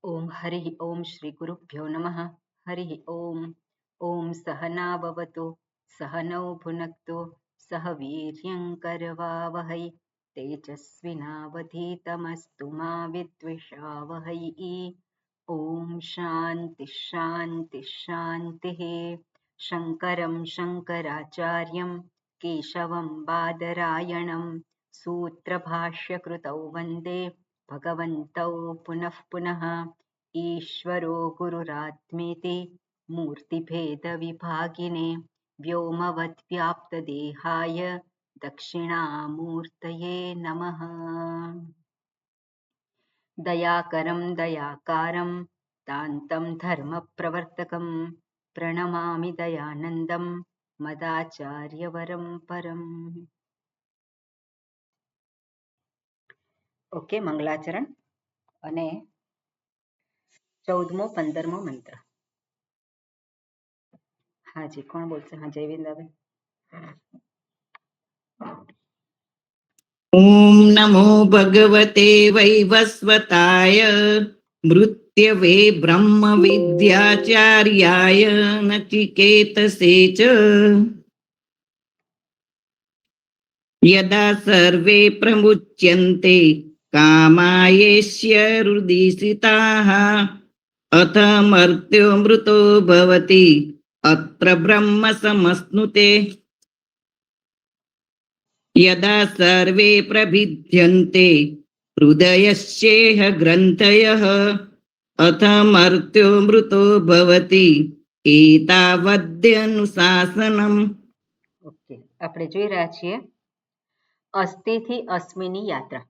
ओम हरि ओम श्री गुरुभ्यो नमः। हरि ओम। ओम सहना भवतु सहनौ भुनक्तु सह वीर्यं करवावहै तेजस्विनावधीतमस्तु मा विद्विषावहै। ओम शांति शांति शांतिः। शंकरं शंकराचार्यं केशवं बादरायणं सूत्रभाष्यकृतौ वन्दे भगवन्तौ पुनः पुनः। ईश्वरो गुरुरात्मेति मूर्तिभेदविभागिने व्योमवद्व्याप्तदेहाय दक्षिणामूर्तये नमः। दयाकरं दयाकारं दान्तं धर्मप्रवर्तकं प्रणमामि दयानन्दं मदाचार्यवरं परम्। ओके, मंगलाचरण અને 14મો 15મો મંત્ર. હાજી, કોણ બોલશે? હા, જયવિંદાબેન. ओम नमो भगवते वैवस्वताय मृत्यवे ब्रह्म विद्याचार्याय नचिकेतसे च यदा सर्वे प्रमुच्यन्ते कामायेष्य हृदिस्थिताः अथ मर्त्यो मृतो भवति अत्र ब्रह्म समश्नुते यदा सर्वे प्रभिद्यन्ते हृदयस्येह ग्रन्थयः अथ मर्त्यो मृतो भवति एतावद्यनुशासनम्. ઓકે, આપણે જોઈ રહ્યા છીએ અસ્થિથી અસ્મિની યાત્રા.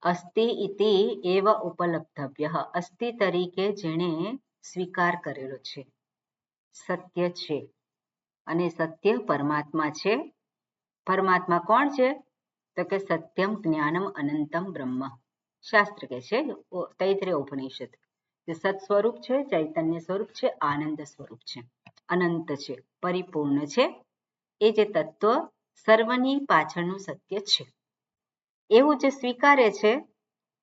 અસ્થિ ઇતિ એવ ઉપલબ્ધવ્યઃ. અસ્થિ તરીકે જેણે સ્વીકાર કરેલો છે, સત્ય છે, અને સત્ય પરમાત્મા છે. પરમાત્મા કોણ છે? તો કે સત્યમ જ્ઞાનમ અનંતમ બ્રહ્મ. શાસ્ત્ર કે છે, તૈત્રીય ઉપનિષદ, જે સત સ્વરૂપ છે, ચૈતન્ય સ્વરૂપ છે, આનંદ સ્વરૂપ છે, અનંત છે, પરિપૂર્ણ છે. એ જે તત્વ સર્વની પાછળનું સત્ય છે, એવું જે સ્વીકારે છે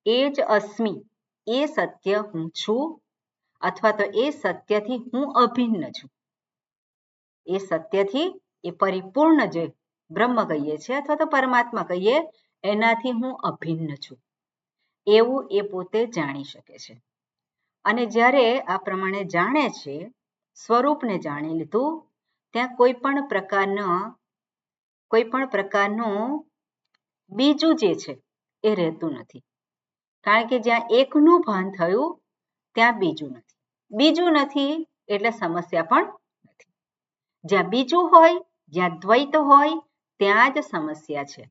એ જ અસ્મિ, એ સત્ય હું છું, અથવા તો એ સત્યથી હું અભિન્ન છું. એ સત્યથી, એ પરિપૂર્ણ જે બ્રહ્મ કહીએ છીએ અથવા તો પરમાત્મા કહીએ, એનાથી હું અભિન્ન છું, એવું એ પોતે જાણી શકે છે. અને જ્યારે આ પ્રમાણે જાણે છે, સ્વરૂપને જાણી લીધું, ત્યાં કોઈ પણ પ્રકારનું બીજું જે છે એ રહેતું નથી. કારણ કે જ્યાં એકનું ભાન થયું ત્યાં બીજું નથી. બીજું નથી એટલે સમસ્યા પણ નથી. જ્યાં બીજું હોય, જ્યાં દ્વૈત હોય, ત્યાં જ સમસ્યા છે.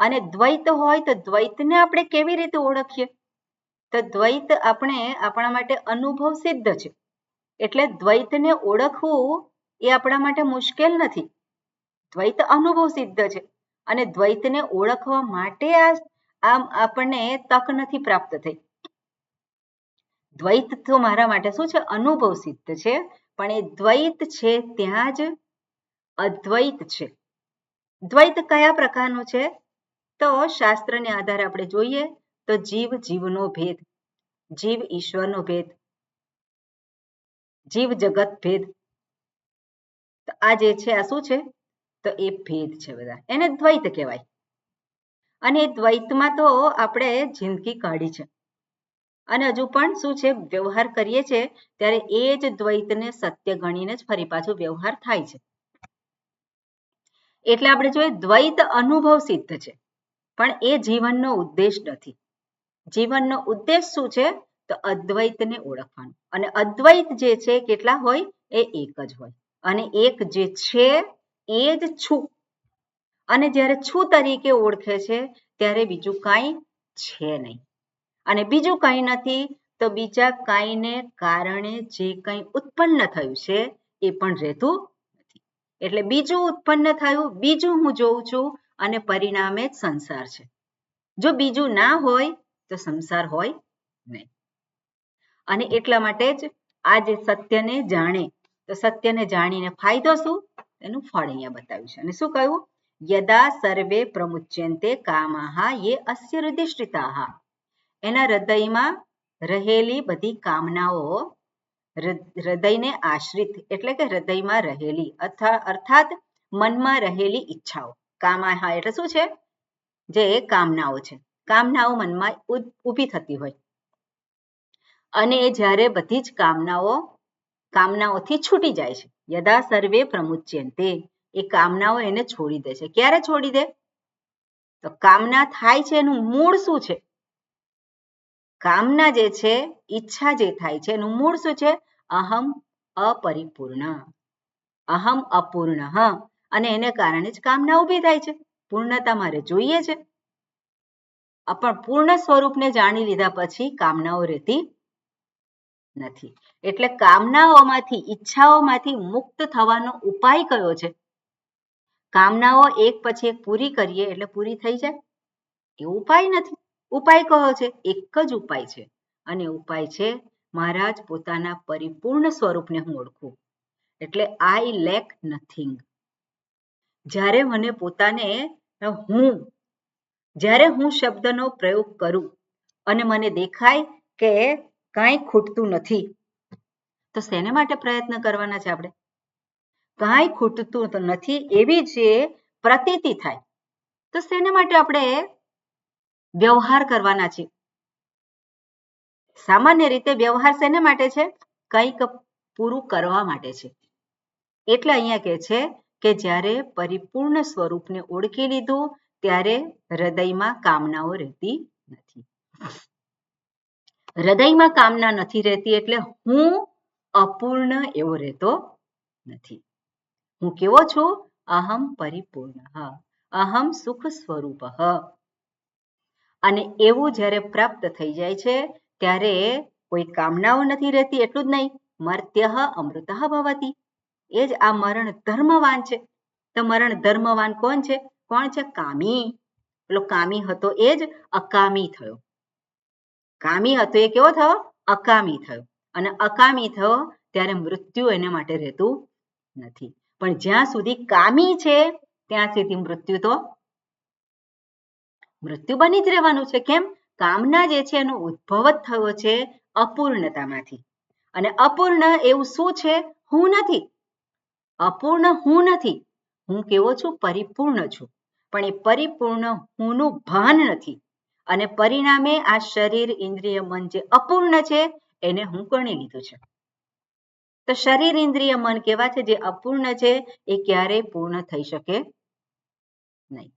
અને દ્વૈત હોય તો દ્વૈતને આપણે કેવી રીતે ઓળખીએ? તો દ્વૈત આપણા માટે અનુભવ સિદ્ધ છે. એટલે દ્વૈતને ઓળખવું એ આપણા માટે મુશ્કેલ નથી. દ્વૈત અનુભવ સિદ્ધ છે, અને દ્વૈતને ઓળખવા માટે આમ આપણને તક નથી પ્રાપ્ત થઈ. દ્વૈત તો મારા માટે શું છે? અનુભવ સિદ્ધ છે. પણ એ દ્વૈત છે ત્યાં જ અદ્વૈત છે. દ્વૈત કયા પ્રકારનું છે? તો શાસ્ત્રને આધારે આપણે જોઈએ તો જીવ જીવનો ભેદ, જીવ ઈશ્વરનો ભેદ, જીવ જગત ભેદ. આ જે છે આ શું છે? તો એ ભેદ છે બધા, એને દ્વૈત કહેવાય. અને દ્વૈતમાં તો આપણે જિંદગી કાઢી છે, અને હજુ પણ શું છે? વ્યવહાર કરીએ છીએ ત્યારે એ જ દ્વૈતને સત્ય ગણીને જ ફરી પાછું વ્યવહાર થાય છે. એટલે આપણે જોઈએ દ્વૈત અનુભવ સિદ્ધ છે, પણ એ જીવનનો ઉદ્દેશ નથી. જીવનનો ઉદ્દેશ શું છે? તો અદ્વૈતને ઓળખવાનો. અને અદ્વૈત જે છે કેટલા હોય? એ એક જ હોય. અને એક જે છે એ જ છું. અને જ્યારે છું તરીકે ઓળખે છે ત્યારે બીજું કાંઈ છે નહીં. અને બીજું કંઈ નથી તો બીજા કાંઈને કારણે જે કંઈ ઉત્પન્ન થયું છે એ પણ રહેતું નથી. એટલે બીજું ઉત્પન્ન થયું, બીજું હું જોઉં છું, અને પરિણામે જ સંસાર છે. જો બીજું ના હોય તો સંસાર હોય નહીં. અને એટલા માટે જ આ જે સત્યને જાણે, તો સત્યને જાણીને ફાયદો શું? એનું ફળ અહીંયા બતાવ્યું છે. અને શું કહ્યું? યદા સર્વે પ્રમુચ્યન્તે કામાહ યે અસ્ય હૃદિષ્ઠિતાહ. એના હૃદયમાં રહેલી બધી કામનાઓ હૃદયને આશ્રિત એટલે કે હૃદયમાં રહેલી અર્થાત મનમાં રહેલી ઈચ્છાઓ કામા એટલે શું છે જે કામનાઓ છે કામનાઓ મનમાં ઊભી થતી હોય અને જ્યારે બધી જ કામનાઓથી છૂટી જાય છે યદા સર્વે પ્રમુચ્યન્તે એ કામનાઓ એને છોડી દે છે ક્યારે છોડી દે તો કામના થાય છે એનું મૂળ શું છે કામના જે છે ઈચ્છા જે થાય છે એનું મૂળ શું છે અહમ અપરિપૂર્ણ અહમ અપૂર્ણ અને એને કારણે જ કામના ઊભી થાય છે પૂર્ણતા મારે જોઈએ છે પણ પૂર્ણ સ્વરૂપને જાણી લીધા પછી કામનાઓ રહેતી નથી એટલે કામનાઓમાંથી ઈચ્છાઓમાંથી મુક્ત થવાનો ઉપાય કયો છે કામનાઓ એક પછી એક પૂરી કરીએ એટલે પૂરી થઈ જાય એ ઉપાય નથી ઉપાય કયો છે એક જ ઉપાય છે અને ઉપાય છે મહારાજ પોતાના પરિપૂર્ણ સ્વરૂપને હું ઓળખું એટલે આઈ લેક નથિંગ જ્યારે મને પોતાને જ્યારે હું શબ્દનો પ્રયોગ કરું અને મને દેખાય કે કાંઈ ખૂટતું નથી તો શેને માટે પ્રયત્ન કરવાના છે આપણે કાંઈ ખૂટતું નથી એવી જે પ્રતીતિ થાય તો શેને માટે આપણે વ્યવહાર કરવાના છે સામાન્ય રીતે વ્યવહાર શેને માટે છે કંઈક પૂરું કરવા માટે છે એટલે અહીંયા કહે છે કે જ્યારે પરિપૂર્ણ સ્વરૂપને ઓળખી લીધું ત્યારે હૃદયમાં કામનાઓ રહેતી નથી હૃદયમાં કામના નથી રહેતી એટલે હું અપૂર્ણ એવો રહેતો નથી હું કેવો છું અહમ પરિપૂર્ણ અહમ સુખ સ્વરૂપ અને એવું જ્યારે પ્રાપ્ત થઈ જાય છે ત્યારે કોઈ કામનાઓ નથી રહેતી એટલું જ નહીં મર્ત્ય અમૃત ભવતી એ જ આ મરણ ધર્મવાન છે તો મરણ ધર્મવાન કોણ છે કામી પેલો કામી હતો એ જ અકામી થયો કામી હતો એ કેવો થયો અકામી થયો અને અકામી થયો ત્યારે મૃત્યુ એના માટે રહેતું નથી પણ જ્યાં સુધી કામી છે ત્યાં સુધી મૃત્યુ બની જ રહેવાનું છે કેમ કામના જે છે એનો ઉદ્ભવ જ થયો છે અપૂર્ણતામાંથી અને અપૂર્ણ એવું શું છે હું નથી અપૂર્ણ હું નથી હું કેવો છું પરિપૂર્ણ છું પણ એ પરિપૂર્ણ હુંનું ભાન નથી અને પરિણામે આ શરીર ઇન્દ્રિય મન જે અપૂર્ણ છે એને હું ગણી લીધું છે તો શરીર ઇન્દ્રિય મન કેવા છે જે અપૂર્ણ છે એ ક્યારેય પૂર્ણ થઈ શકે નહીં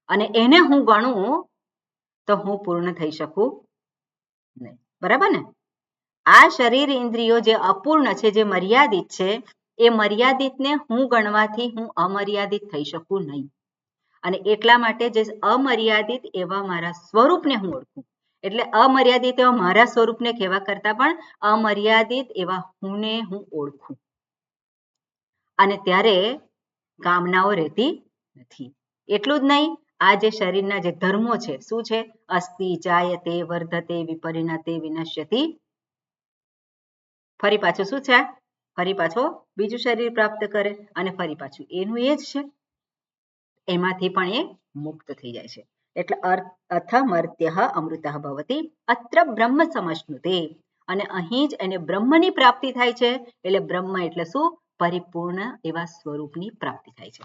અને એને હું ગણું તો હું પૂર્ણ થઈ શકું નહીં બરાબર ને આ શરીર ઇન્દ્રિયો જે અપૂર્ણ છે જે મર્યાદિત છે એ મર્યાદિતને હું ગણવાથી હું અમર્યાદિત થઈ શકું નહીં અને એટલા માટે જે અમર્યાદિત એવા મારા સ્વરૂપને હું ઓળખું એટલે અમર્યાદિત એવા મારા સ્વરૂપને કહેવા કરતા પણ અમર્યાદિત એવા હુંને હું ઓળખું અને ત્યારે કામનાઓ રહેતી નથી એટલું જ નહીં આ જે શરીરના જે ધર્મો છે શું છે અસ્થિ જાયતે વર્ધતે વિપરિણતે વિનશ્યતિ ફરી પાછું શું છે ફરી પાછો બીજું શરીર પ્રાપ્ત કરે અને ફરી પાછું એનું એ જ છે એમાંથી પણ એ મુક્ત થઈ જાય છે એટલે અથમર્ત્ય અમૃત ભવતી અત્ર બ્રહ્મ સમશ્નુતે અને અહીં જ એને બ્રહ્મની પ્રાપ્તિ થાય છે એટલે બ્રહ્મ એટલે શું પરિપૂર્ણ એવા સ્વરૂપની પ્રાપ્તિ થાય છે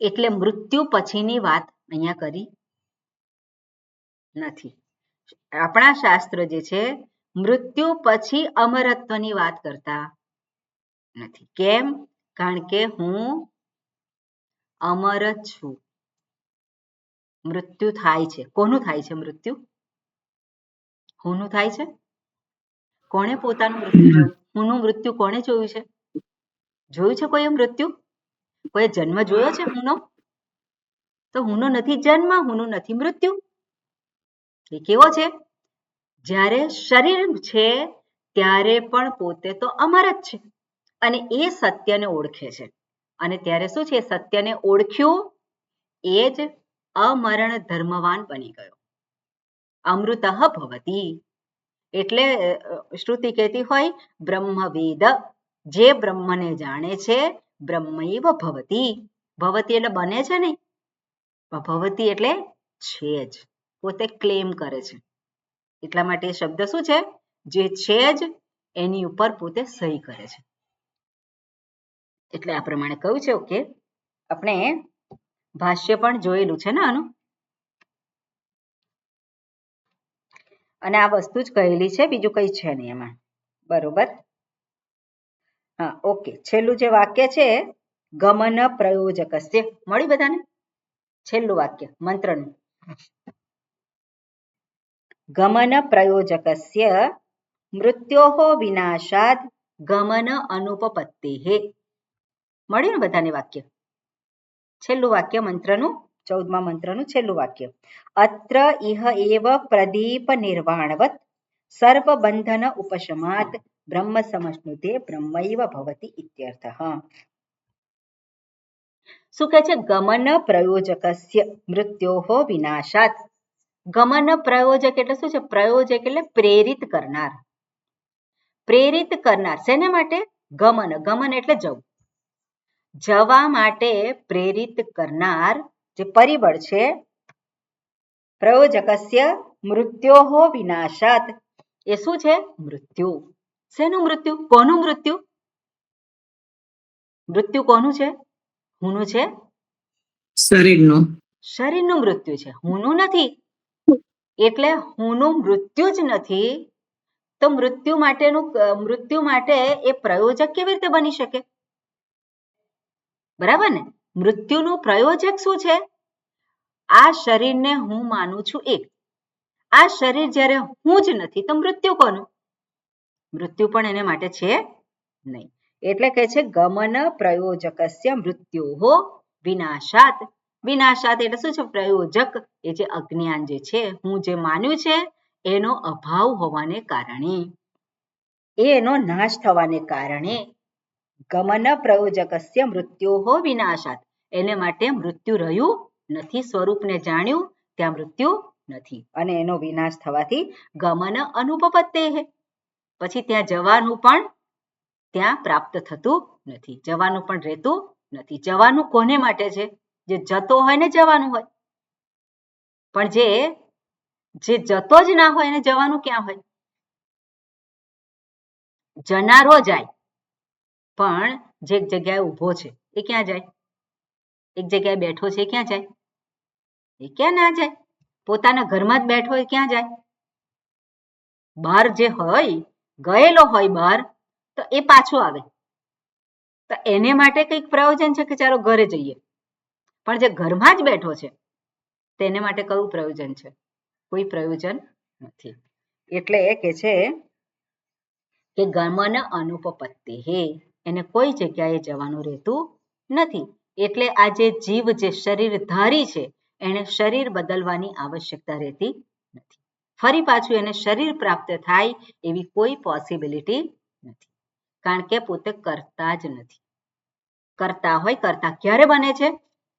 એટલે મૃત્યુ પછીની વાત અહીંયા કરી નથી આપણા શાસ્ત્ર જે છે મૃત્યુ પછી અમરત્વની વાત કરતા નથી કેમ કારણ કે હું અમર જ છું મૃત્યુ થાય છે કોનું થાય છે મૃત્યુ હુંનું થાય છે કોણે પોતાનું મૃત્યુ જોયું હુંનું મૃત્યુ કોણે જોયું છે કોઈ મૃત્યુ કોઈ જન્મ જોયો છે હુંનો તો હુંનો નથી જન્મ હુંનું નથી મૃત્યુ એ કેવો છે જ્યારે શરીર છે ત્યારે પણ પોતે તો અમર જ છે અને એ સત્યને ઓળખે છે અને ત્યારે શું છે સત્યને ઓળખ્યું એ જ અમરણ ધર્મવાન બની ગયો અમૃત ભવતી એટલે શ્રુતિ કહેતી હોય બ્રહ્મવેદ જે બ્રહ્મને જાણે છે બ્રહ્મૈવ ભવતી ભવતી એટલે બને છે નહીં ભવતી એટલે છે જ પોતે ક્લેમ કરે છે એટલા માટે એ શબ્દ શું છે? જે છે જ એની ઉપર પોતે સહી કરે છે. એટલે આ પ્રમાણે કહ્યું છે. ઓકે, આપણે ભાષ્ય પણ જોયેલું છે ને આનું, અને આ વસ્તુ જ કહેલી છે, બીજું કઈ છે નહીં એમાં. બરોબર. હા, ઓકે. છેલ્લું જે વાક્ય છે ગમન પ્રયોજકસ્ય, મળી બધાને? છેલ્લું વાક્ય મંત્રનું, ગમન પ્રયોજકસ્ય મૃત્યોઃ વિનાશાદ ગમન અનુપપત્તિઃ. મળ્યું ને બધાને વાક્ય? છેલ્લું વાક્ય મંત્રનું, 14મા મંત્રનું છેલ્લું વાક્ય. અત્ર ઇહ એવ પ્રદીપ નિર્વાણવત સર્વ બંધન ઉપશમાત બ્રહ્મ સમશ્નુતે બ્રહ્મૈવ ભવતિ ઇત્યર્થઃ. શું કહે છે? ગમન પ્રયોજકસ્ય મૃત્યોઃ વિનાશાત. ગમન પ્રયોજક એટલે શું છે? પ્રયોજક એટલે પ્રેરિત કરનાર. પ્રેરિત કરનાર શેને માટે? ગમન. ગમન એટલે જવું. જવા માટે પ્રેરિત કરનાર જે પરિબળ છે, પ્રયોજકસ્ય મૃત્યોઃ વિનાશાત, એ શું છે? મૃત્યુ. શેનું મૃત્યુ? કોનું મૃત્યુ? મૃત્યુ કોનું છે? હુંનું છે? શરીરનું. શરીરનું મૃત્યુ છે, હુંનું નથી. એટલે હુંનું મૃત્યુ જ નથી તો મૃત્યુ માટે એ પ્રયોજક કેવી રીતે બની શકે? બરાબર ને? મૃત્યુનું પ્રયોજક શું છે? આ શરીરને હું માનું છું એ. આ શરીર જ્યારે હું જ નથી તો મૃત્યુ કોનું? મૃત્યુ પણ એને માટે છે નહીં. એટલે કહે છે ગમન પ્રયોજકસ્ય મૃત્યોઃ વિનાશાત. વિનાશાત એટલે શું છે? પ્રયોજક, એ જે અજ્ઞાન જે છે, હું જે માન્યું છે એનો અભાવ હોવાને કારણે, એનો નાશ થવાને કારણે ગમન પ્રયોજકસ્ય મૃત્યોઃ વિનાશાત, એને માટે મૃત્યુ રહ્યું નથી. સ્વરૂપને જાણ્યું ત્યાં મૃત્યુ નથી, અને એનો વિનાશ થવાથી ગમન અનુપપત્તેઃ, પછી ત્યાં જવાનું પણ ત્યાં પ્રાપ્ત થતું નથી, જવાનું પણ રહેતું નથી. જવાનું કોને માટે છે? જે જતો હોય ને જવાનું હોય. પણ જે જતો જ ના હોય એને જવાનું ક્યાં હોય? જનારો જાય, પણ જે જગ્યાએ ઊભો છે એ ક્યાં જાય? એક જગ્યાએ બેઠો છે ક્યાં જાય? એ ક્યાં ના જાય? પોતાના ઘરમાં જ બેઠો હોય ક્યાં જાય? બહાર જે હોય, ગયેલો હોય બહાર, તો એ પાછો આવે, તો એને માટે કંઈક પ્રયોજન છે કે ચાલો ઘરે જઈએ. પણ જે ઘરમાં જ બેઠો છે તેને માટે કયું પ્રયોજન છે? કોઈ પ્રયોજન નથી. એટલે એ કે છે કે ગમન અનુપપત્તિઃ, એને કોઈ જગ્યાએ જવાનું રહેતું નથી. એટલે આ જે જીવ, જે શરીરધારી છે, એને શરીર બદલવાની આવશ્યકતા રહેતી નથી. ફરી પાછું એને શરીર પ્રાપ્ત થાય એવી કોઈ પોસિબિલિટી નથી, કારણ કે પોતે કરતા જ નથી. કરતા હોય, કરતા ક્યારે બને છે?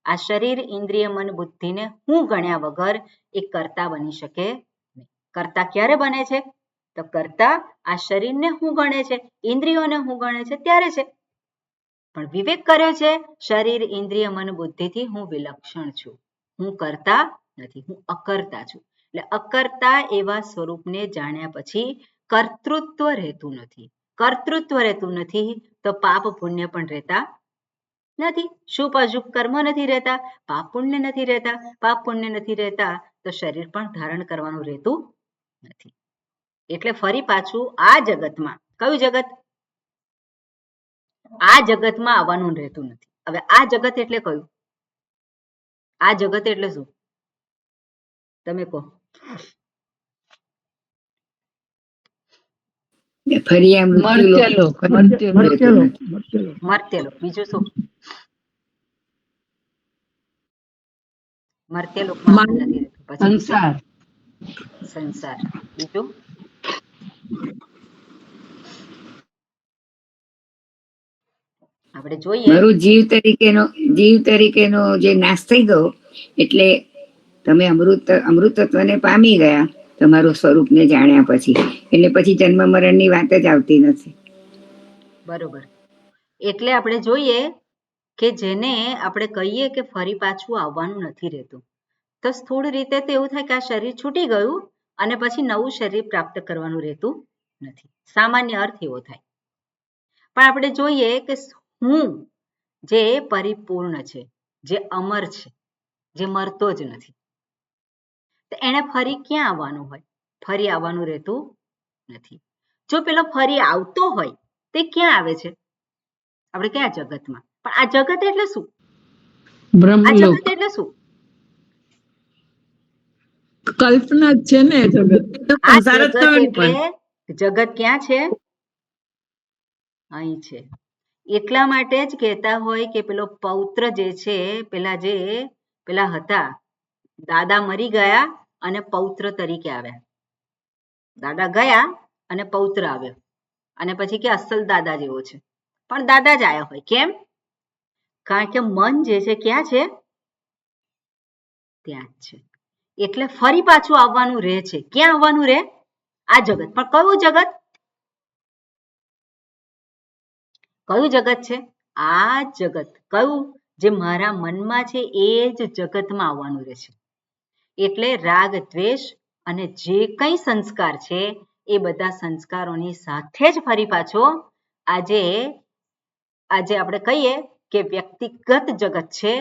આ શરીર, ઇન્દ્રિય, મન, બુદ્ધિને હું ગણ્યા વગર એ કરતા બની શકે નહીં. કરતા ક્યારે બને છે? તો કરતા આ શરીરને હું ગણે છે, ઇન્દ્રિયોને હું ગણે છે ત્યારે છે. પણ વિવેક કર્યો છે શરીર, ઇન્દ્રિય, મન, બુદ્ધિથી હું વિલક્ષણ છું, હું કરતા નથી, હું અકર્તા છું. એટલે અકર્તા એવા સ્વરૂપને જાણ્યા પછી કર્તૃત્વ રહેતું નથી. કર્તૃત્વ રહેતું નથી તો પાપ પુણ્ય પણ રહેતા નથી. શુભ અશુભ કર્મ નથી રહેતા, પાપ પુણ્ય નથી રહેતા. પાપ પુણ્ય નથી રહેતા તો શરીર પણ ધારણ કરવાનું રહેતું નથી. એટલે ફરી પાછું આ જગતમાં, કયું જગત? આ જગતમાં આવવાનું રહેતું નથી. હવે આ જગત એટલે કયું? આ જગત એટલે શું? તમે કહો. મર્ત્યલોક. બીજું શું? મર્ત્યલોકમાં નથી રહેતું. પછી સંસાર. બીજું? આપણે જોઈએ મારું જીવ તરીકેનો જે નાશ થઈ ગયો, એટલે તમે અમૃતત્વને પામી ગયા તમારું સ્વરૂપને જાણ્યા પછી, એટલે પછી જન્મ મરણની વાત જ આવતી નથી. બરોબર. એટલે આપણે જોઈએ કે જેને આપણે કહીએ કે ફરી પાછું આવવાનું નથી રહેતું, તો સ્થૂળ રીતે તો એવું થાય કે આ શરીર છૂટી ગયું અને પછી નવું શરીર પ્રાપ્ત કરવાનું રહેતું નથી. સામાન્ય અર્થ એવો થાય. પણ આપણે જોઈએ કે હું જે પરિપૂર્ણ છે, જે અમર છે, જે મરતો જ નથી, તો એને ફરી ક્યાં આવવાનું હોય? ફરી આવવાનું રહેતું નથી. જો પેલો ફરી આવતો હોય તે ક્યાં આવે છે? આપણે કયા જગતમાં? પણ આ જગત એટલે શું? આ જગત એટલે શું? કલ્પના જ છે ને જગત. આ જગત એટલે જગત ક્યાં છે? અહીં છે. એટલા માટે જ કહેતા હોય કે પેલો પૌત્ર જે છે, પેલા હતા દાદા મરી ગયા અને પૌત્ર તરીકે આવ્યા. દાદા ગયા અને પૌત્ર આવ્યો અને પછી કે અસલ દાદા જેવો છે, પણ દાદા જ આવ્યા હોય. કેમ? કારણ કે મન જે છે ક્યાં છે? ત્યાં જ છે. એટલે ફરી પાછું આવવાનું રહે છે. ક્યાં આવવાનું રહે? આ જગત. પણ કયું જગત? કયું જગત છે? આ જગત. કયું? જે મારા મનમાં છે એ જ જગતમાં આવવાનું રહે છે. એટલે રાગ દ્વેષ અને જે કંઈ સંસ્કાર છે એ બધા સંસ્કારોની સાથે જ ફરી પાછો આજે આપણે કહીએ કે વ્યક્તિગત જગત છે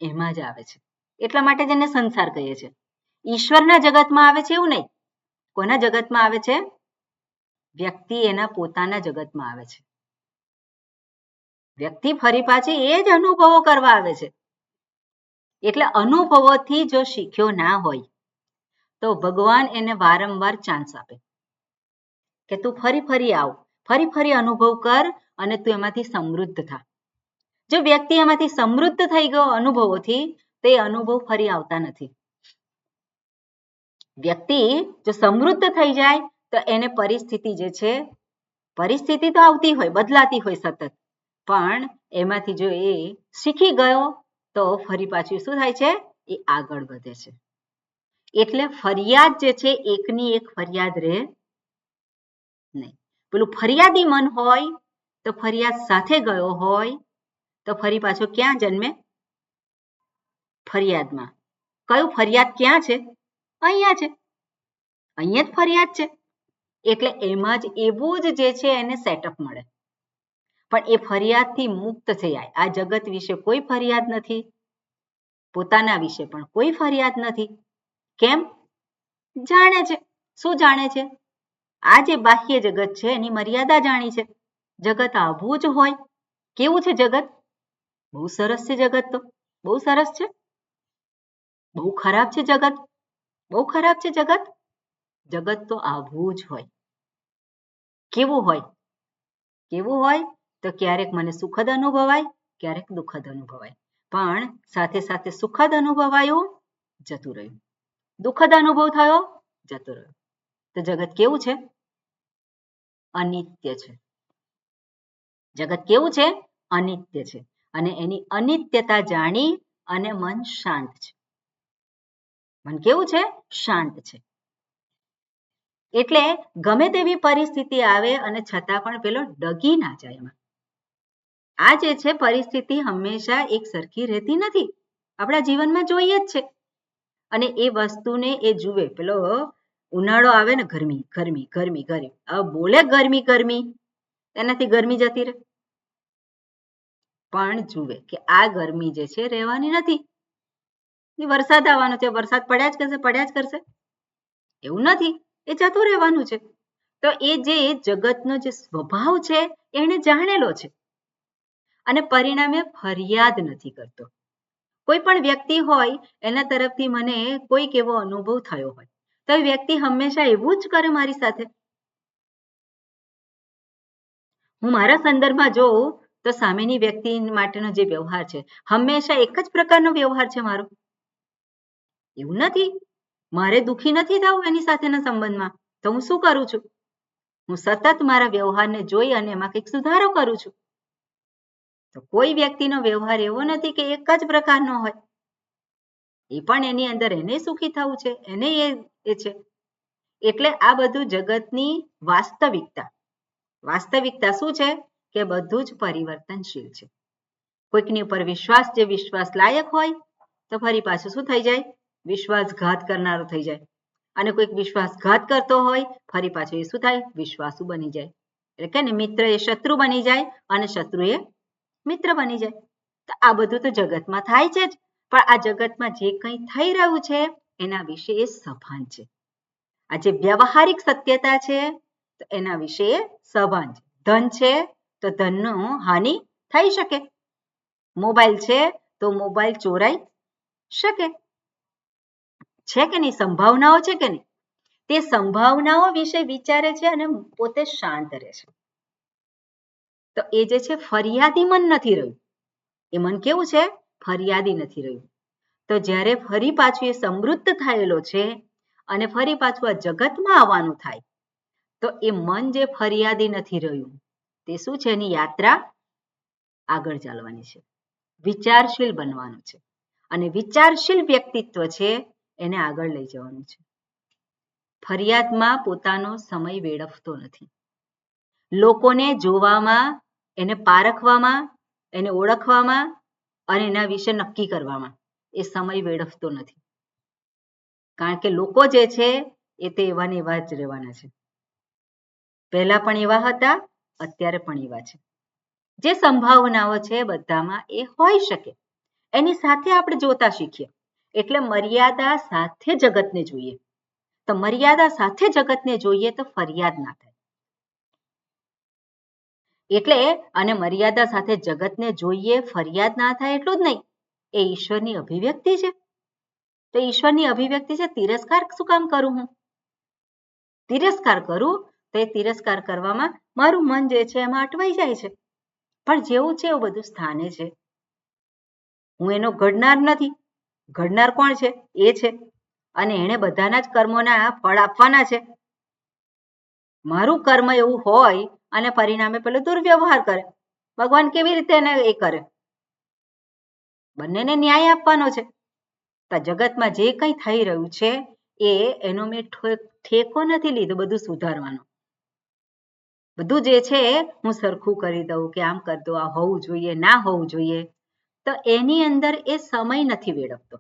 એમાં જ આવે છે. એટલા માટે જ એને સંસાર કહીએ છીએ. ઈશ્વરના જગતમાં આવે છે એવું નહીં. કોના જગતમાં આવે છે? વ્યક્તિ એના પોતાના જગતમાં આવે છે. વ્યક્તિ ફરી પાછી એ જ અનુભવો કરવા આવે છે. એટલે અનુભવોથી જો શીખ્યો ના હોય તો ભગવાન એને વારંવાર ચાન્સ આપે કે તું ફરી આવ, ફરી અનુભવ કર અને તું એમાંથી સમૃદ્ધ થા. જો વ્યક્તિ એમાંથી સમૃદ્ધ થઈ ગયો અનુભવોથી, તે અનુભવ ફરી આવતા નથી. વ્યક્તિ જો સમૃદ્ધ થઈ જાય તો એને પરિસ્થિતિ જે છે, પરિસ્થિતિ તો આવતી હોય, બદલાતી હોય સતત, પણ એમાંથી જો એ શીખી ગયો તો ફરી પાછું શું થાય છે? એ આગળ વધે છે. એટલે ફરિયાદ જે છે એકની એક ફરિયાદ રહે નહીં. પેલું ફરિયાદી મન હોય તો ફરિયાદ સાથે ગયો હોય તો ફરી પાછો ક્યાં જન્મે? ફરિયાદમાં. કયું ફરિયાદ ક્યાં છે? અહીંયા છે. અહીંયા જ ફરિયાદ છે. એટલે એમાં જ એવું જ જે છે એને સેટઅપ મળે. પણ એ ફરિયાદથી મુક્ત થઈ જાય. આ જગત વિશે કોઈ ફરિયાદ નથી, પોતાના વિશે પણ કોઈ ફરિયાદ નથી. કેમ? જાણે છે. શું જાણે છે? આ જે બાહ્ય જગત છે એની મર્યાદા જાણી છે. જગત આવું જ હોય. કેવું છે જગત? બહુ સરસ છે જગત. તો બહુ સરસ છે. બહુ ખરાબ છે જગત? બહુ ખરાબ છે જગત? જગત તો આવું જ હોય. કેવું હોય? કેવું હોય? તો ક્યારેક મને સુખદ અનુભવાય, ક્યારેક દુઃખદ અનુભવાય. પણ સાથે સાથે સુખદ અનુભવાયું, જતું રહ્યું. દુઃખદ અનુભવ થયો, જતો રહ્યો. તો જગત કેવું છે? અનિત્ય છે. જગત કેવું છે? અનિત્ય છે. અને એની અનિત્યતા જાણી અને મન શાંત છે. મન કેવું છે? શાંત છે. એટલે ગમે તેવી પરિસ્થિતિ આવે અને છતાં પણ પેલો ડગી ના જાય એમાં. આ જે છે પરિસ્થિતિ હંમેશા એક સરખી રહેતી નથી. આપણા જીવનમાં જોઈએ જ છે. અને એ વસ્તુને એ જુએ. પેલો ઉનાળો આવે ને, ગરમી ગરમી ગરમી ગરમી, હવે બોલે ગરમી ગરમી, એનાથી ગરમી જતી રહે. પણ જુએ કે આ ગરમી જે છે રહેવાની નથી. વરસાદ આવવાનો છે, વરસાદ પડ્યા જ કરશે. એવું નથી, એ જતું રહેવાનું છે. તો એ જે જગતનો જે સ્વભાવ છે એને જાણેલો છે અને પરિણામે ફરિયાદ નથી કરતો. કોઈ પણ વ્યક્તિ હોય એના તરફથી મને કોઈક એવો અનુભવ થયો હોય તો એ વ્યક્તિ હંમેશા એવું જ કરે મારી સાથે. હું મારા સંદર્ભમાં જોઉં તો સામેની વ્યક્તિ માટેનો જે વ્યવહાર છે હંમેશા એક જ પ્રકારનો વ્યવહાર છે મારો. એવું નથી. મારે દુઃખી નથી થવું એની સાથેના સંબંધમાં. તો હું શું કરું છું? હું સતત મારા વ્યવહારને જોઈ અને એમાં કંઈક સુધારો કરું છું. તો કોઈ વ્યક્તિનો વ્યવહાર એવો નથી કે એક જ પ્રકારનો હોય. એ પણ એની અંદર એને સુખી થવું છે, એને એ છે. એટલે આ બધું જગતની વાસ્તવિકતા. વાસ્તવિકતા શું છે? કે બધું જ પરિવર્તનશીલ છે. કોઈકની ઉપર વિશ્વાસ લાયક હોય તો ફરી પાછું શું થઈ જાય? વિશ્વાસઘાત કરનારો થઈ જાય. અને કોઈક વિશ્વાસઘાત કરતો હોય ફરી પાછો એ શું થાય? વિશ્વાસુ બની જાય. એટલે કે ને મિત્ર એ શત્રુ બની જાય અને શત્રુ એ મિત્ર બની જાય. તો આ બધું તો જગતમાં થાય છે જ, પણ આ જગતમાં જે કંઈ થઈ રહ્યું છે એના વિશે એ સભાન છે. આ જે વ્યવહારિક સત્યતા છે તો એના વિશે એ સભાન છે. ધન છે તો ધનનું હાનિ થઈ શકે, મોબાઈલ છે તો મોબાઈલ ચોરાઈ શકે છે કે નહીં? સંભાવનાઓ છે કે નહીં? તે સંભાવનાઓ વિશે વિચારે છે અને પોતે શાંત રહે છે. તો એ જે છે ફરિયાદી મન નથી રહ્યું. એ મન કેવું છે? ફરિયાદી નથી રહ્યું. તો જ્યારે ફરી પાછું એ સમૃદ્ધ થયેલો છે અને ફરી પાછું આ જગતમાં આવવાનું થાય તો એ મન જે ફરિયાદી નથી રહ્યું તે શું છે? એની યાત્રા આગળ ચાલવાની છે, વિચારશીલ બનવાનું છે અને વિચારશીલ વ્યક્તિત્વ છે એને આગળ લઈ જવાનું છે. ફરિયાદમાં પોતાનો સમય વેડફતો નથી. લોકોને જોવામાં, એને પારખવામાં, એને ઓળખવામાં અને એના વિશે નક્કી કરવામાં એ સમય વેડફતો નથી. કારણ કે લોકો જે છે એ તે એવા ને એવા જ રહેવાના છે. પહેલા પણ એવા હતા, અત્યારે પણ એવા છે. જે સંભાવનાઓ છે બધામાં એ હોઈ શકે, એની સાથે આપણે જોતા શીખીએ. એટલે મર્યાદા સાથે જગતને જોઈએ. તો મર્યાદા સાથે જગતને જોઈએ તો ફરિયાદ ના થાય. એટલે અને મર્યાદા સાથે જગતને જોઈએ, ફરિયાદ ના થાય એટલું જ નહીં, એ ઈશ્વરની અભિવ્યક્તિ છે. તો ઈશ્વરની અભિવ્યક્તિ છે, તિરસ્કાર શું કામ કરું? હું તિરસ્કાર કરું તો એ તિરસ્કાર કરવામાં મારું મન જે છે એમાં અટવાઈ જાય છે. પણ જેવું છે એવું બધું સ્થાને છે. હું એનો ઘડનાર નથી. ઘડનાર કોણ છે? એ છે અને એણે બધાના જ કર્મોના ફળ આપવાના છે. મારું કર્મ એવું હોય અને પરિણામે પેલો દુર્વ્યવહાર કરે, ભગવાન કેવી રીતે એને એ કરે? બંનેને ન્યાય આપવાનો છે. તો જગતમાં જે કંઈ થઈ રહ્યું છે એ એનો મેં ઠેકો નથી લીધો બધું સુધારવાનો. બધું જે છે હું સરખું કરી દઉં કે આમ કરી દઉં, આ હોવું જોઈએ, ના હોવું જોઈએ, તો એની અંદર એ સમય નથી વેડફતો.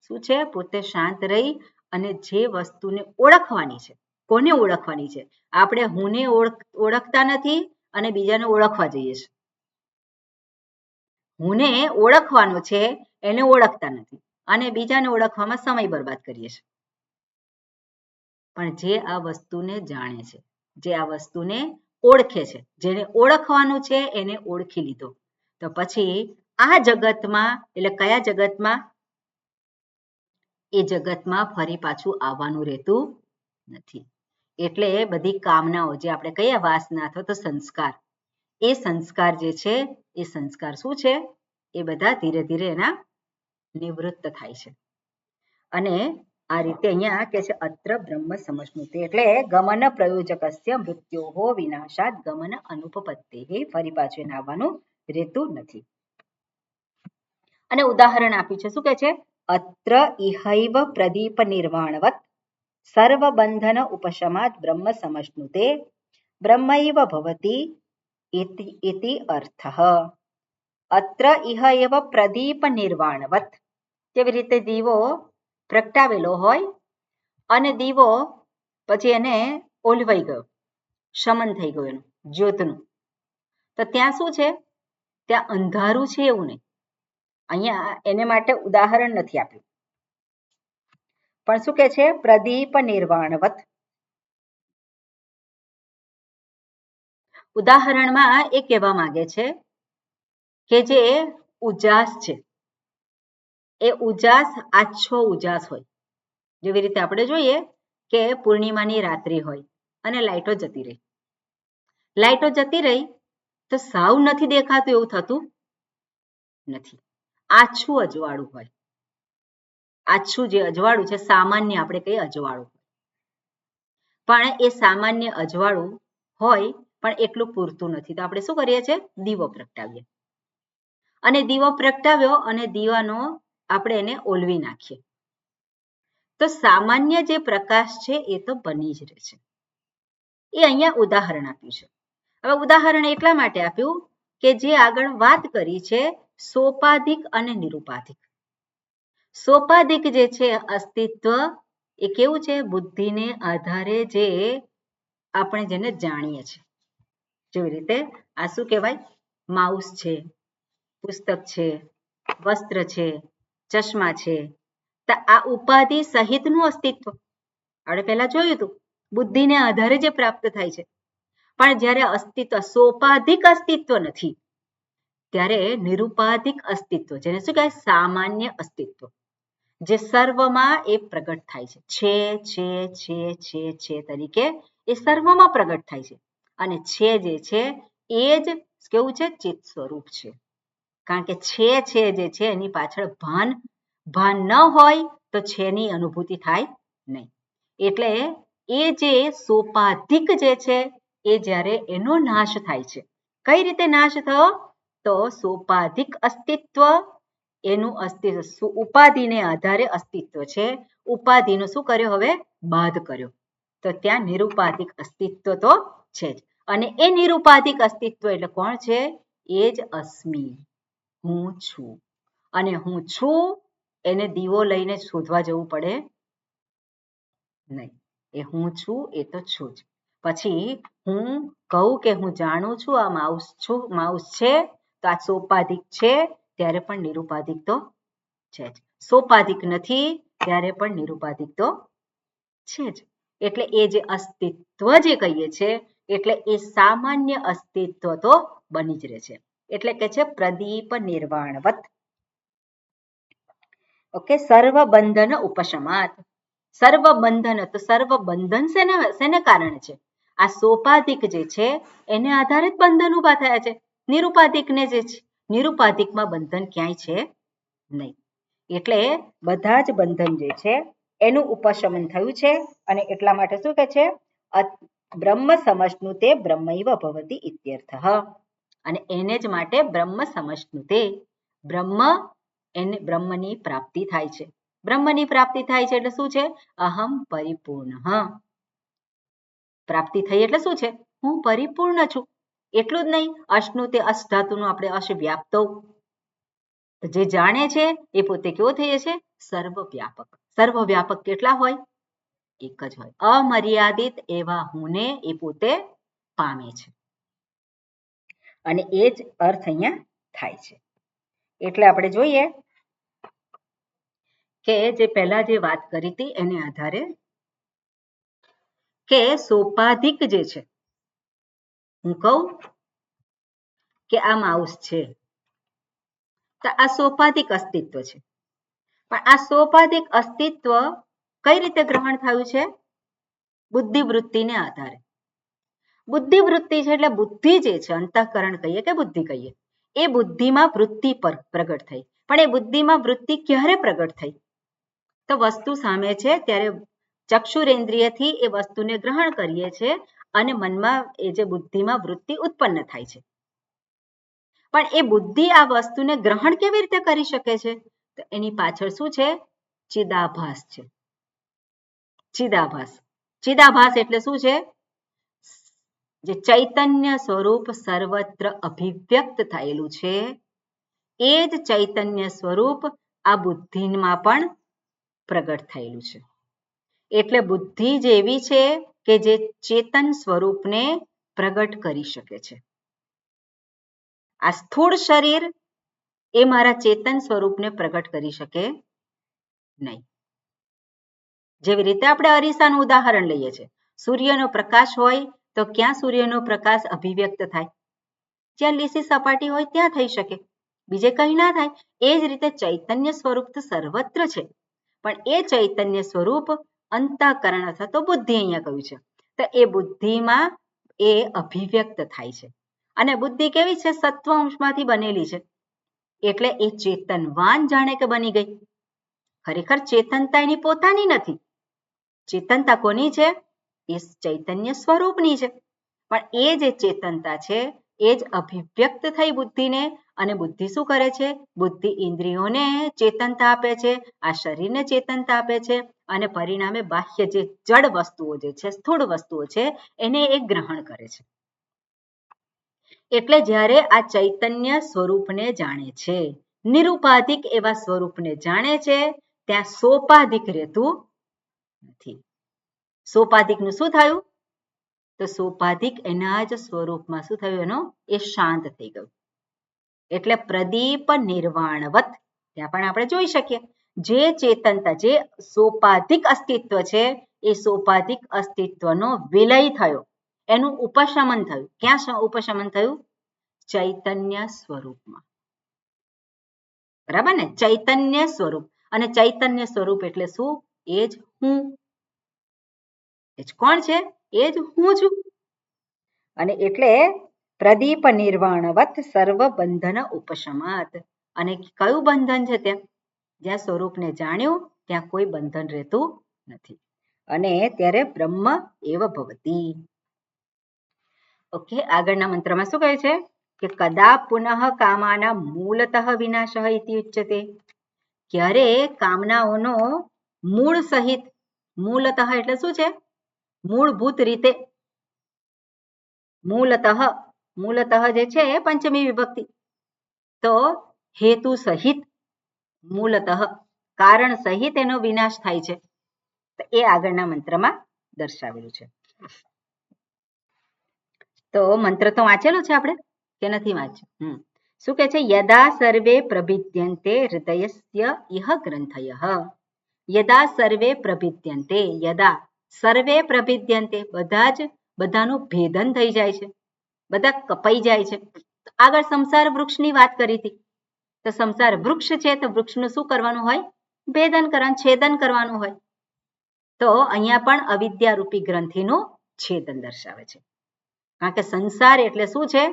શું છે? પોતે શાંત રહી અને જે વસ્તુને ઓળખવાની છે. કોને ઓળખવાની છે? આપણે હુંને ઓળખતા નથી અને બીજાને ઓળખવા જઈએ છીએ. હુંને ઓળખવાનો છે, એને ઓળખતા નથી અને બીજાને ઓળખવામાં સમય બરબાદ કરીએ છીએ. પણ જે આ વસ્તુને જાણે છે, જે આ વસ્તુને ઓળખે છે, જેને ઓળખવાનું છે એને ઓળખી લીધો, તો પછી આ જગતમાં, એટલે કયા જગતમાં? એ જગતમાં ફરી પાછું આવવાનું રહેતું નથી. એટલે બધી કામનાઓ જે આપણે કહીએ વાસના અથવા તો સંસ્કાર, એ સંસ્કાર જે છે એ સંસ્કાર શું છે? એ બધા ધીરે ધીરે એના નિવૃત્ત થાય છે. અને આ રીતે અહીંયા કે છે અત્ર બ્રહ્મ સમશ્નુતે, એટલે ગમન પ્રયોજકસ્ય મૃત્યોહો વિનાશાત ગમન અનુપપત્તે, ફરી પાછું એને આવવાનું રહેતું નથી. અને ઉદાહરણ આપ્યું છે. શું કહે છે? અત્ર ઇહૈવ પ્રદીપ નિર્વાણવત સર્વબંધન ઉપશમાત બ્રહ્મ સમશ્નુતે બ્રહ્મૈવ ભવતિ ઇતિ અર્થઃ. અત્ર ઇહ એવ પ્રદીપ નિર્વાણવત, કેવી રીતે દીવો પ્રગટાવેલો હોય અને દીવો પછી એને ઓલવાઈ ગયો, શમન થઈ ગયું એનું જ્યોતનું, તો ત્યાં શું છે? ત્યાં અંધારું છે એવું નહીં. અહીંયા એને માટે ઉદાહરણ નથી આપ્યું, પણ શું કે છે? પ્રદીપ નિર્વાણવત. ઉદાહરણમાં એ કહેવા માંગે છે કે જે ઉજાસ છે એ ઉજાસ આછો ઉજાસ હોય. જેવી રીતે આપણે જોઈએ કે પૂર્ણિમાની રાત્રિ હોય અને લાઈટો જતી રહી. લાઈટો જતી રહી તો સાવ નથી દેખાતું એવું થતું નથી. આછું અજવાળું હોય. આછું જે અજવાળું છે, સામાન્ય આપણે કહીએ અજવાળું, પણ એ સામાન્ય અજવાળું હોય પણ એટલું પૂરતું નથી. તો આપણે શું કરીએ છીએ? દીવો પ્રગટાવીએ અને દીવો પ્રગટાવ્યો અને દીવાનો આપણે એને ઓલવી નાખીએ તો સામાન્ય જે પ્રકાશ છે એ તો બની જ રહે છે. એ અહીંયા ઉદાહરણ આપ્યું છે. હવે ઉદાહરણ એટલા માટે આપ્યું કે જે આગળ વાત કરી છે સોપાધિક અને નિરૂપાધિક. સોપાધિક જે છે અસ્તિત્વ એ કેવું છે? બુદ્ધિને આધારે જે આપણે જેને જાણીએ છીએ. જેવી રીતે આ શું કહેવાય? માઉસ છે, પુસ્તક છે, વસ્ત્ર છે, ચશ્મા છે. તો આ ઉપાધિ સહિતનું અસ્તિત્વ આપણે પહેલા જોયું હતું, બુદ્ધિને આધારે જે પ્રાપ્ત થાય છે. પણ જ્યારે અસ્તિત્વ સોપાધિક અસ્તિત્વ નથી, ત્યારે નિરુપાધિક અસ્તિત્વ, જેને શું કહેવાય? સામાન્ય અસ્તિત્વ, જે સર્વમાં એ પ્રગટ થાય છે તરીકે એ સર્વમાં પ્રગટ થાય છે. અને છે જે છે એ જ કેવું છે? ચિત્ત સ્વરૂપ છે. કારણ કે છે જે છે એની પાછળ ભાન ન હોય તો છેની અનુભૂતિ થાય નહીં. એટલે એ જે સોપાધિક જે છે એ જ્યારે એનો નાશ થાય છે. કઈ રીતે નાશ થયો? તો સોપાધિક અસ્તિત્વ, એનું અસ્તિત્વ ઉપાધિને આધારે અસ્તિત્વ છે. ઉપાધિનો શું કર્યો? હવે બાદ કર્યો. તો ત્યાં નિરુપાધિક અસ્તિત્વ તો છે જ. અને એ નિરુપાધિક અસ્તિત્વ એટલે કોણ છે? એ જ અસ્મિ, હું છું. અને હું છું એને દીવો લઈને શોધવા જવું પડે નહીં. એ હું છું એ તો છું જ. પછી હું કહું કે હું જાણું છું આ માઉસ છે, તો આ સોપાધિક છે ત્યારે પણ નિરુપાધિક તો છે જ. સોપાધિક નથી ત્યારે પણ નિરુપાધિક તો છે જ. એટલે એ જે અસ્તિત્વ જે કહીએ છે, એટલે એ સામાન્ય અસ્તિત્વ તો બની જ રહે છે. એટલે કે છે પ્રદીપ નિર્વાણવત. ઓકે, સર્વ બંધન ઉપશમાત. સર્વ બંધન, તો સર્વ બંધન શેને કારણે છે? આ સોપાધિક જે છે એને આધારે જ બંધન ઉભા થયા છે. નિરુપાધિકને જે છે, નિરુપાધિકમાં બંધન ક્યાંય છે નહીં. એટલે બધા જ બંધન જે છે એનું ઉપશમન થયું છે. અને એટલા માટે શું કહે છે? બ્રહ્મ સમશ્નુતે બ્રહ્મૈવ ભવતિ ઇત્યર્થઃ. અને એને જ માટે બ્રહ્મ સમશ્નુતે, બ્રહ્મની પ્રાપ્તિ થાય છે. બ્રહ્મની પ્રાપ્તિ થાય છે એટલે શું છે? અહમ પરિપૂર્ણ. પ્રાપ્તિ થઈ એટલે શું છે? હું પરિપૂર્ણ છું. એટલું જ નહીં, અશ્નુતે અશ ધાતુનું આપણે અશ વ્યાપ્તો, જે જાણે છે એ પોતે કેવો થઈ છે? સર્વવ્યાપક. સર્વવ્યાપક કેટલા હોય? એક જ હોય. અમર્યાદિત એવા હુંને એ પોતે પામે છે. અને એ જ અર્થ અહીંયા થાય છે. એટલે આપણે જોઈએ કે જે પહેલા જે વાત કરી હતી એને આધારે કે સોપાધિક જે છે, હું કહું કે આ માઉસ છે, તો આ સોપાધિક અસ્તિત્વ છે. પણ આ સોપાધિક અસ્તિત્વ કઈ રીતે ગ્રહણ થયું છે? બુદ્ધિવૃત્તિને આધારે. બુદ્ધિવૃત્તિ છે એટલે બુદ્ધિ જે છે, અંતઃકરણ કહીએ કે બુદ્ધિ કહીએ, એ બુદ્ધિમાં વૃત્તિ પર પ્રગટ થઈ. પણ એ બુદ્ધિમાં વૃત્તિ ક્યારે પ્રગટ થઈ? તો વસ્તુ સામે છે ત્યારે ચક્ષુરેન્દ્રિયથી એ વસ્તુને ગ્રહણ કરીએ છીએ અને મનમાં એ જે બુદ્ધિમાં વૃત્તિ ઉત્પન્ન થાય છે. પણ એ બુદ્ધિ આ વસ્તુને ગ્રહણ કેવી રીતે કરી શકે છે? તો એની પાછળ શું છે? ચિદાભાસ છે. ચિદાભાસ. ચિદાભાસ એટલે શું છે? જે ચૈતન્ય સ્વરૂપ સર્વત્ર અભિવ્યક્ત થયેલું છે, એ જ ચૈતન્ય સ્વરૂપ આ બુદ્ધિમાં પણ પ્રગટ થયેલું છે. એટલે બુદ્ધિ જ એવી છે કે જે ચેતન સ્વરૂપને પ્રગટ કરી શકે છે. આ સ્થૂળ શરીર એ મારા ચેતન સ્વરૂપને પ્રગટ કરી શકે નહીં. જેવી રીતે આપણે અરીસાનું ઉદાહરણ લઈએ છીએ. સૂર્યનો પ્રકાશ હોય તો ક્યાં સૂર્યનો પ્રકાશ અભિવ્યક્ત થાય? જ્યાં લીસી સપાટી હોય ત્યાં થઈ શકે, બીજે કઈ ના થાય. એ જ રીતે ચૈતન્ય સ્વરૂપ તો સર્વત્ર છે, પણ એ ચૈતન્ય સ્વરૂપ અંતઃકરણ અથવા તો બુદ્ધિ અહીંયા કહ્યું છે, તો એ બુદ્ધિમાં એ અભિવ્યક્ત થાય છે. અને બુદ્ધિ કેવી છે? સત્વ અંશમાંથી બનેલી છે. એટલે એ ચેતનવાન જાણે કે બની ગઈ. ખરેખર ચેતનતા એની પોતાની નથી. ચેતનતા કોની છે? એ ચૈતન્ય સ્વરૂપની છે. પણ એ જે ચેતનતા છે એ જ અભિવ્યક્ત થઈ બુદ્ધિને. અને બુદ્ધિ શું કરે છે? બુદ્ધિ ઇન્દ્રિયોને ચેતનતા આપે છે, આ શરીરને ચેતનતા આપે છે, અને પરિણામે બાહ્ય જે જડ વસ્તુઓ જે છે, સ્થૂળ વસ્તુઓ છે, એને એ ગ્રહણ કરે છે. એટલે જ્યારે આ ચૈતન્ય સ્વરૂપને જાણે છે, નિરુપાધિક એવા સ્વરૂપને જાણે છે, ત્યાં સોપાધિક રહેતું નથી. સોપાધિકનું શું થયું? તો સોપાધિક એના જ સ્વરૂપમાં શું થયું? એનો એ શાંત થઈ ગયું. એટલે પ્રદીપ નિર્વાણવત ત્યાં પણ આપણે જોઈ શકીએ જે ચેતનતા, જે સોપાધિક અસ્તિત્વ છે એ સોપાધિક અસ્તિત્વનો વિલય થયો, એનું ઉપશમન થયું. ક્યાં ઉપશમન થયું? ચૈતન્ય સ્વરૂપમાં. બરાબર ને? ચૈતન્ય સ્વરૂપ. અને ચૈતન્ય સ્વરૂપ એટલે શું? એ જ હું. એ જ કોણ છે? એ જ હું છું. અને એટલે પ્રદીપ નિર્વાણવત સર્વ બંધન ઉપશમાત. અને કયું બંધન છે ત્યાં? જ્યાં સ્વરૂપને જાણ્યું ત્યાં કોઈ બંધન રહેતું નથી. અને ત્યારે બ્રહ્મ એવ ભવતી. ઓકે, આગળના મંત્રમાં શું કહે છે કે કદા પુનઃ કામાના મૂલતઃ વિનાશઃ ઇતિ ઉચ્યતે. ક્યારે કામનાઓનો મૂળ સહિત, મૂલતઃ એટલે શું છે? મૂળભૂત રીતે. મૂલતઃ, મૂલતઃ જે છે એ પંચમી વિભક્તિ. તો હેતુ સહિત, મૂલતઃ કારણ સહિત એનો વિનાશ થાય છે. તો એ આગળના મંત્રમાં દર્શાવેલું છે. તો મંત્ર તો વાંચેલો છે આપણે કે નથી વાંચ્યો? શું કે છે? યદા સર્વે પ્રભિદ્યન્તે હૃદયસ્ય ઇહ ગ્રંથયઃ. યદા સર્વે પ્રભિદ્યન્તે, યદા સર્વે પ્રભિદ્યન્તે બધાનું ભેદન થઈ જાય છે, બધા કપાઈ જાય છે. આગળ સંસાર વૃક્ષની વાત કરી હતી. તો સંસાર વૃક્ષ છે તો વૃક્ષનું શું કરવાનું હોય? ભેદન કરવાનું, છેદન કરવાનું હોય. તો અહીંયા પણ અવિદ્યા રૂપી ગ્રંથિનું છેદન દર્શાવે છે. કારણ કે સંસાર એટલે શું છે?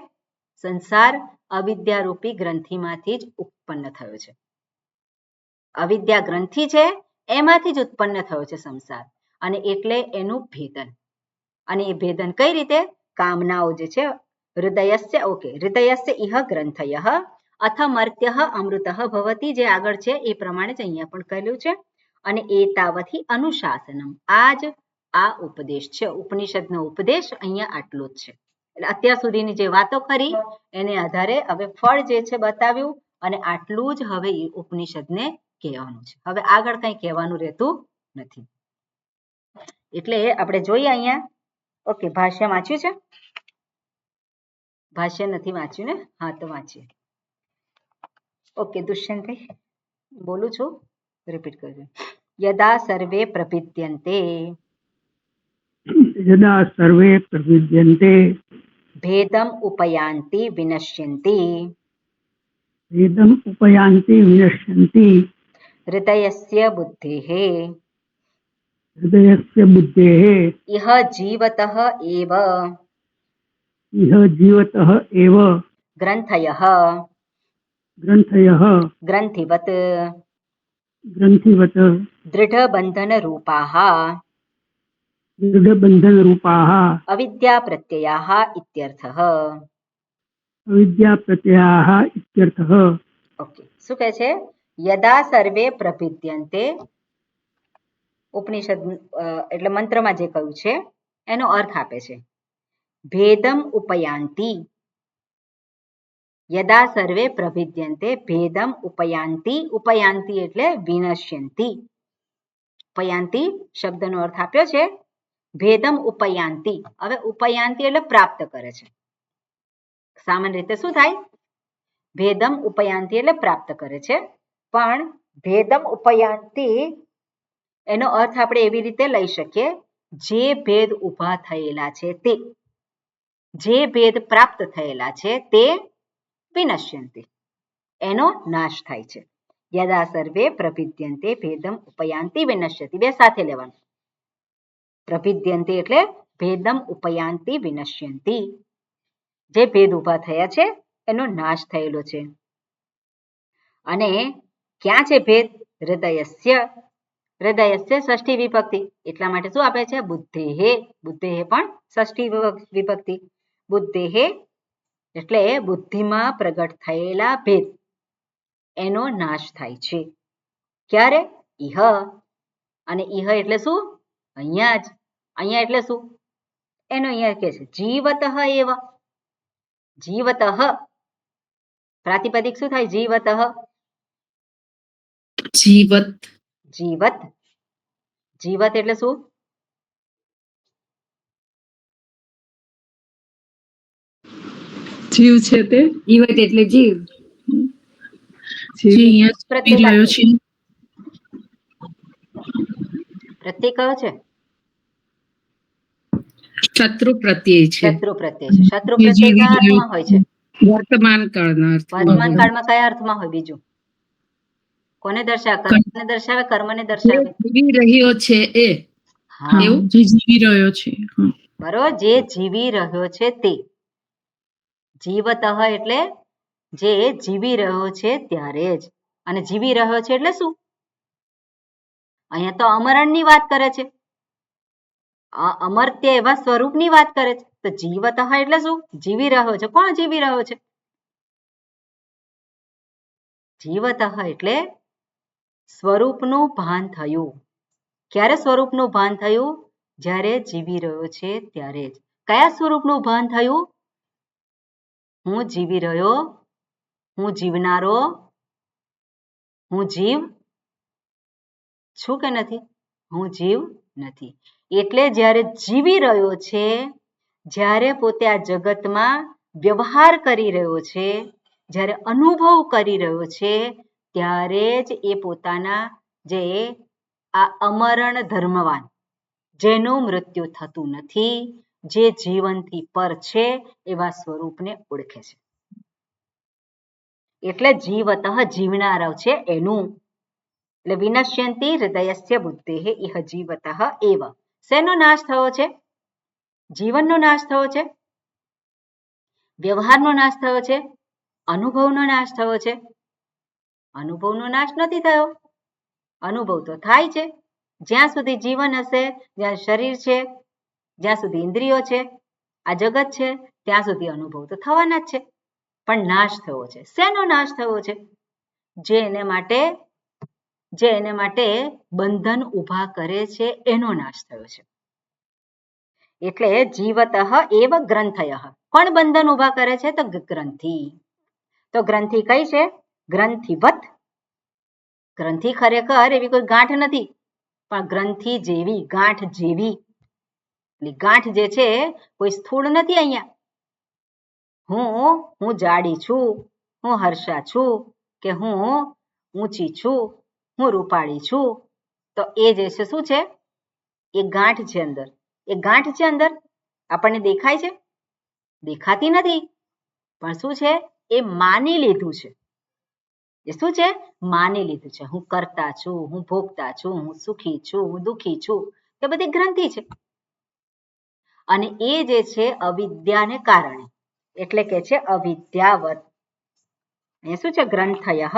સંસાર અવિદ્યા રૂપી ગ્રંથિમાંથી જ ઉત્પન્ન થયો છે. અવિદ્યા ગ્રંથિ છે એમાંથી જ ઉત્પન્ન થયો છે સંસાર. અને એટલે એનું ભેદન. અને એ ભેદન કઈ રીતે? કામનાઓ જે છે હૃદયસ્ય, ઓકે, હૃદયસ્ય ઇહ ગ્રંથયઃ અથમર્ત્યઃ અમૃતઃ ભવતી, જે આગળ છે એ પ્રમાણે જ અહીંયા પણ કહેલું છે. અને એતાવથી અનુશાસનમ, આ ઉપદેશ છે. ઉપનિષદનો ઉપદેશ અહીંયા આટલો જ છે. એટલે અત્યાર સુધીની જે વાતો કરી એને આધારે હવે ફળ જે છે બતાવ્યું. અને આટલું જ હવે ઉપનિષદને કહેવાનું છે. હવે આગળ કંઈ કહેવાનું રહેતું નથી. એટલે આપણે જોઈએ અહીંયા. ઓકે, ભાષ્ય વાંચ્યું છે? ભાષ્ય નથી વાંચ્યું ને? હા, તો વાંચીએ. ઓકે, દુષ્યંતભાઈ બોલું છું, રિપીટ કરજો. યદા સર્વે પ્રભિદ્યન્તે, यदा सर्वे प्रविद्यन्ते ભેદમ ઉપયાન્તિ વિનશ્યન્તિ, भेदम् उपयान्ति विनश्यन्ति હૃદયસ્ય બુદ્ધેઃ हृदयस्य बुद्धेः ઇહ જીવતઃ એવ इह जीवतः एव ગ્રંથયઃ ग्रन्थयः ગ્રંથિવત ग्रन्थिवत् દૃઢબંધન રૂપાઃ दृढबन्धनरूपाः અવિદ્યા પ્રત્યયાઃ ઇત્યર્થઃ. अविद्याप्रत्ययाः इत्यर्थः. ઓકે, શું કહે છે? યદા સર્વે પ્રભિદ્યન્તે, ઉપનિષદ એટલે મંત્રમાં જે કહ્યું છે એનો અર્થ આપે છે. ભેદમ ઉપયાન્તિ, યદા સર્વે પ્રભિદ્યન્તે ભેદમ ઉપયાન્તિ, ઉપયાન્તિ એટલે વિનશ્યન્તિ. ઉપયાન્તિ શબ્દનો અર્થ આપ્યો છે ભેદમ ઉપયાન્તિ. હવે ઉપયાન્તિ એટલે પ્રાપ્ત કરે છે. સામાન્ય રીતે શું થાય? ભેદમ ઉપયાન્તિ એટલે પ્રાપ્ત કરે છે. પણ ભેદમ ઉપયાન્તિ એનો અર્થ આપણે એવી રીતે લઈ શકીએ, જે ભેદ ઊભા થયેલા છે તે, જે ભેદ પ્રાપ્ત થયેલા છે તે વિનશ્યન્તિ, એનો નાશ થાય છે. યદા સર્વે પ્રભિદ્યન્તે ભેદમ ઉપયાન્તિ વિનશ્યતિ, બે સાથે લેવાનું. પ્રભિદ્યન્તે એટલે ભેદમ ઉપયાન્તિ વિનશ્યન્તિ, જે ભેદ ઊભા થયા છે એનો નાશ થયેલો છે. અને ક્યાં છે ભેદ? હૃદયસ્ય, હૃદયસ્ય ષષ્ઠી વિભક્તિ. એટલા માટે શું આપે છે? બુદ્ધેઃ, બુદ્ધેઃ પણ ષષ્ઠી વિભક્તિ. બુદ્ધેઃ એટલે બુદ્ધિમાં પ્રગટ થયેલા ભેદ, એનો નાશ થાય છે. ક્યારે? ઇહ. અને ઇહ એટલે શું? અહીંયા જ. અહીંયા એટલે શું? એનો અહીંયા કે છે જીવતઃ એવ. જીવતઃ પ્રાતિપદિક શું થાય? જીવતઃ, જીવત, જીવત, જીવત એટલે શું? જીવ છે તે જીવત એટલે જીવ. જે અહીંયા પ્રત્યય જીવી રહ્યો કાઢી. છે પ્રત્યય કયો છે? શત્રુ પ્રત્યય છે શત્રુ પ્રત્યય છે. શત્રુ જે પ્રત્યય જીવી કયા રહ્યો અર્થમાં હોય છે? વર્તમાન કાળના અર્થમાં વર્તમાન હોય. કાળમાં કયા અર્થમાં હોય? બીજું કોને દર્શાવે? કર્મને દર્શાવે, કર્મને જે દર્શાવે. જીવી રહ્યો છે એ હા, એવું જે જીવી રહ્યો છે બરોબર. જે જીવી રહ્યો છે તે. જીવતઃ એટલે જે જીવી રહ્યો છે ત્યારે જ. અને જીવી રહ્યો છે એટલે શું? અહીંયા તો અમરણની વાત કરે છે. અમર્ત્ય એવા સ્વરૂપની વાત કરે છે. તો જીવતઃ એટલે શું? જીવી રહ્યો છે. કોણ જીવી રહ્યો છે? જીવતઃ એટલે સ્વરૂપનું ભાન થયું. ક્યારે સ્વરૂપનું ભાન થયું? જ્યારે જીવી રહ્યો છે ત્યારે જ. કયા સ્વરૂપનું ભાન થયું? હું જીવી રહ્યો, હું જીવનારો, હું જીવ છું કે નથી? હું જીવ નથી. એટલે જ્યારે જીવી રહ્યો છે, જ્યારે પોતે આ જગતમાં વ્યવહાર કરી રહ્યો છે, જ્યારે અનુભવ કરી રહ્યો છે, ત્યારે જ એ પોતાના જે આ અમરણ ધર્મવાન, જેનું મૃત્યુ થતું નથી, જે જીવનથી પર છે, એવા સ્વરૂપને ઓળખે છે. એટલે જીવતઃ જીવનાર છે એનું. એટલે વિનશ્યંતી હૃદયસ્ય બુદ્ધેઃ ઇહ જીવતઃ એવ. શેનો નાશ થયો છે? જીવનનો નાશ થયો છે, વ્યવહારનો નાશ થયો છે, અનુભવનો નાશ થયો છે. અનુભવનો નાશ નથી થયો. અનુભવ તો થાય છે. જ્યાં સુધી જીવન હશે, જ્યાં શરીર છે, જ્યાં સુધી ઇન્દ્રિયો છે, આ જગત છે, ત્યાં સુધી અનુભવ તો થવાના જ છે. પણ નાશ થયો છે. શેનો નાશ થયો છે? જે એને માટે બંધન ઊભા કરે છે, એનો નાશ થયો છે. એટલે જીવતઃ એવ ગ્રંથયઃ. કોણ બંધન ઊભા કરે છે? તો ગ્રંથિ. તો ગ્રંથિ કઈ છે? ગ્રંથિવત. ગ્રંથિ ખરેખર એવી કોઈ ગાંઠ નથી, પણ ગ્રંથિ જેવી, ગાંઠ જેવી. ગાંઠ જે છે કોઈ સ્થૂળ નથી. અહીંયા હું જાડી છું, હું હર્ષા છું, કે હું ઊંચી છું, હું રૂપાળી છું. તો એ જે છે શું છે? એ ગાંઠ છે અંદર. એ ગાંઠ છે અંદર. આપણને દેખાય છે? દેખાતી નથી. પણ શું છે? એ માની લીધું છે. એ શું છે? માની લીધું છે. હું કરતા છું, હું ભોગતા છું, હું સુખી છું, હું દુઃખી છું. એ બધી ગ્રંથિ છે. અને એ જે છે અવિદ્યાને કારણે, એટલે કે છે અવિદ્યાવત. એ શું છે? ગ્રંથયઃ.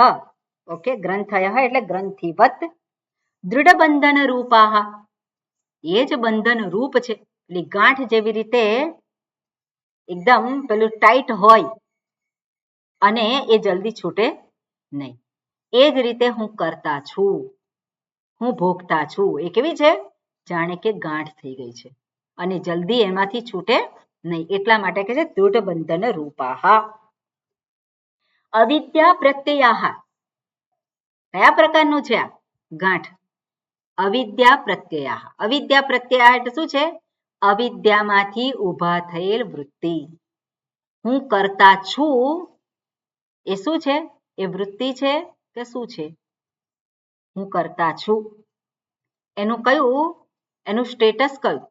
ઓકે, ગ્રંથયઃ એટલે ગ્રંથિવત દૃઢ બંધન રૂપાહ. એ જ બંધન રૂપ છે. એટલે ગાંઠ જેવી રીતે એકદમ પેલું ટાઈટ હોય અને એ જલ્દી છૂટે નહીં. એ જ રીતે હું કરતા છું, હું ભોગતા છું. એ કેવી છે? જાણે કે ગાંઠ થઈ ગઈ છે અને જલ્દી એમાંથી છૂટે નહીં. એટલા માટે કહે છે દૃઢ બંધન રૂપાહ. અવિદ્યા પ્રત્યયાહ. કયા પ્રકારનું છે આ ગાંઠ? અવિદ્યા પ્રત્યયાહ. અવિદ્યા પ્રત્યયાહ એટલે શું છે? અવિદ્યામાંથી ઊભા થયેલ વૃત્તિ. હું કરતા છું એ શું છે? એ વૃત્તિ છે કે શું છે? હું કરતા છું. એનું કયું? એનું સ્ટેટસ કયું?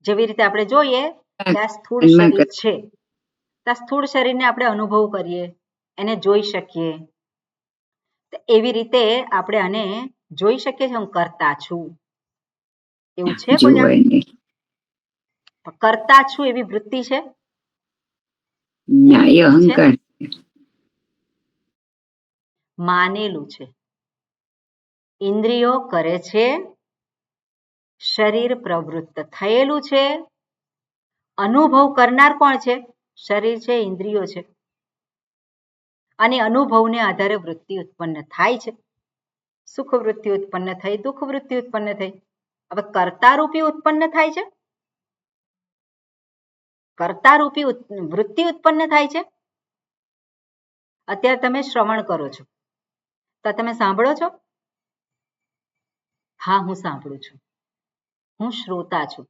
જેવી રીતે આપણે જોઈએ કે આ સ્થૂળ શરીર છે, તો સ્થૂળ શરીરને આપણે અનુભવ કરીએ, એને જોઈ શકીએ. એવી રીતે આપણે આને જોઈ શકીએ છીએ. હું કરતા છું એવું છે કોઈ? કરતા છું એવી વૃત્તિ છે? અહંકાર માનેલું છે. ઇન્દ્રિયો કરે છે, શરીર પ્રવૃત્ત થયેલું છે. અનુભવ કરનાર કોણ છે? શરીર છે, ઇન્દ્રિયો છે. અને અનુભવને આધારે વૃત્તિ ઉત્પન્ન થાય છે. સુખ વૃત્તિ ઉત્પન્ન થઈ, દુઃખ વૃત્તિ ઉત્પન્ન થઈ. હવે કર્તા રૂપી ઉત્પન્ન થાય છે. કર્તા રૂપી વૃત્તિ ઉત્પન્ન થાય છે. અત્યારે તમે શ્રવણ કરો છો, તો તમે સાંભળો છો? હા હું સાંભળું છું, હું શ્રોતા છું.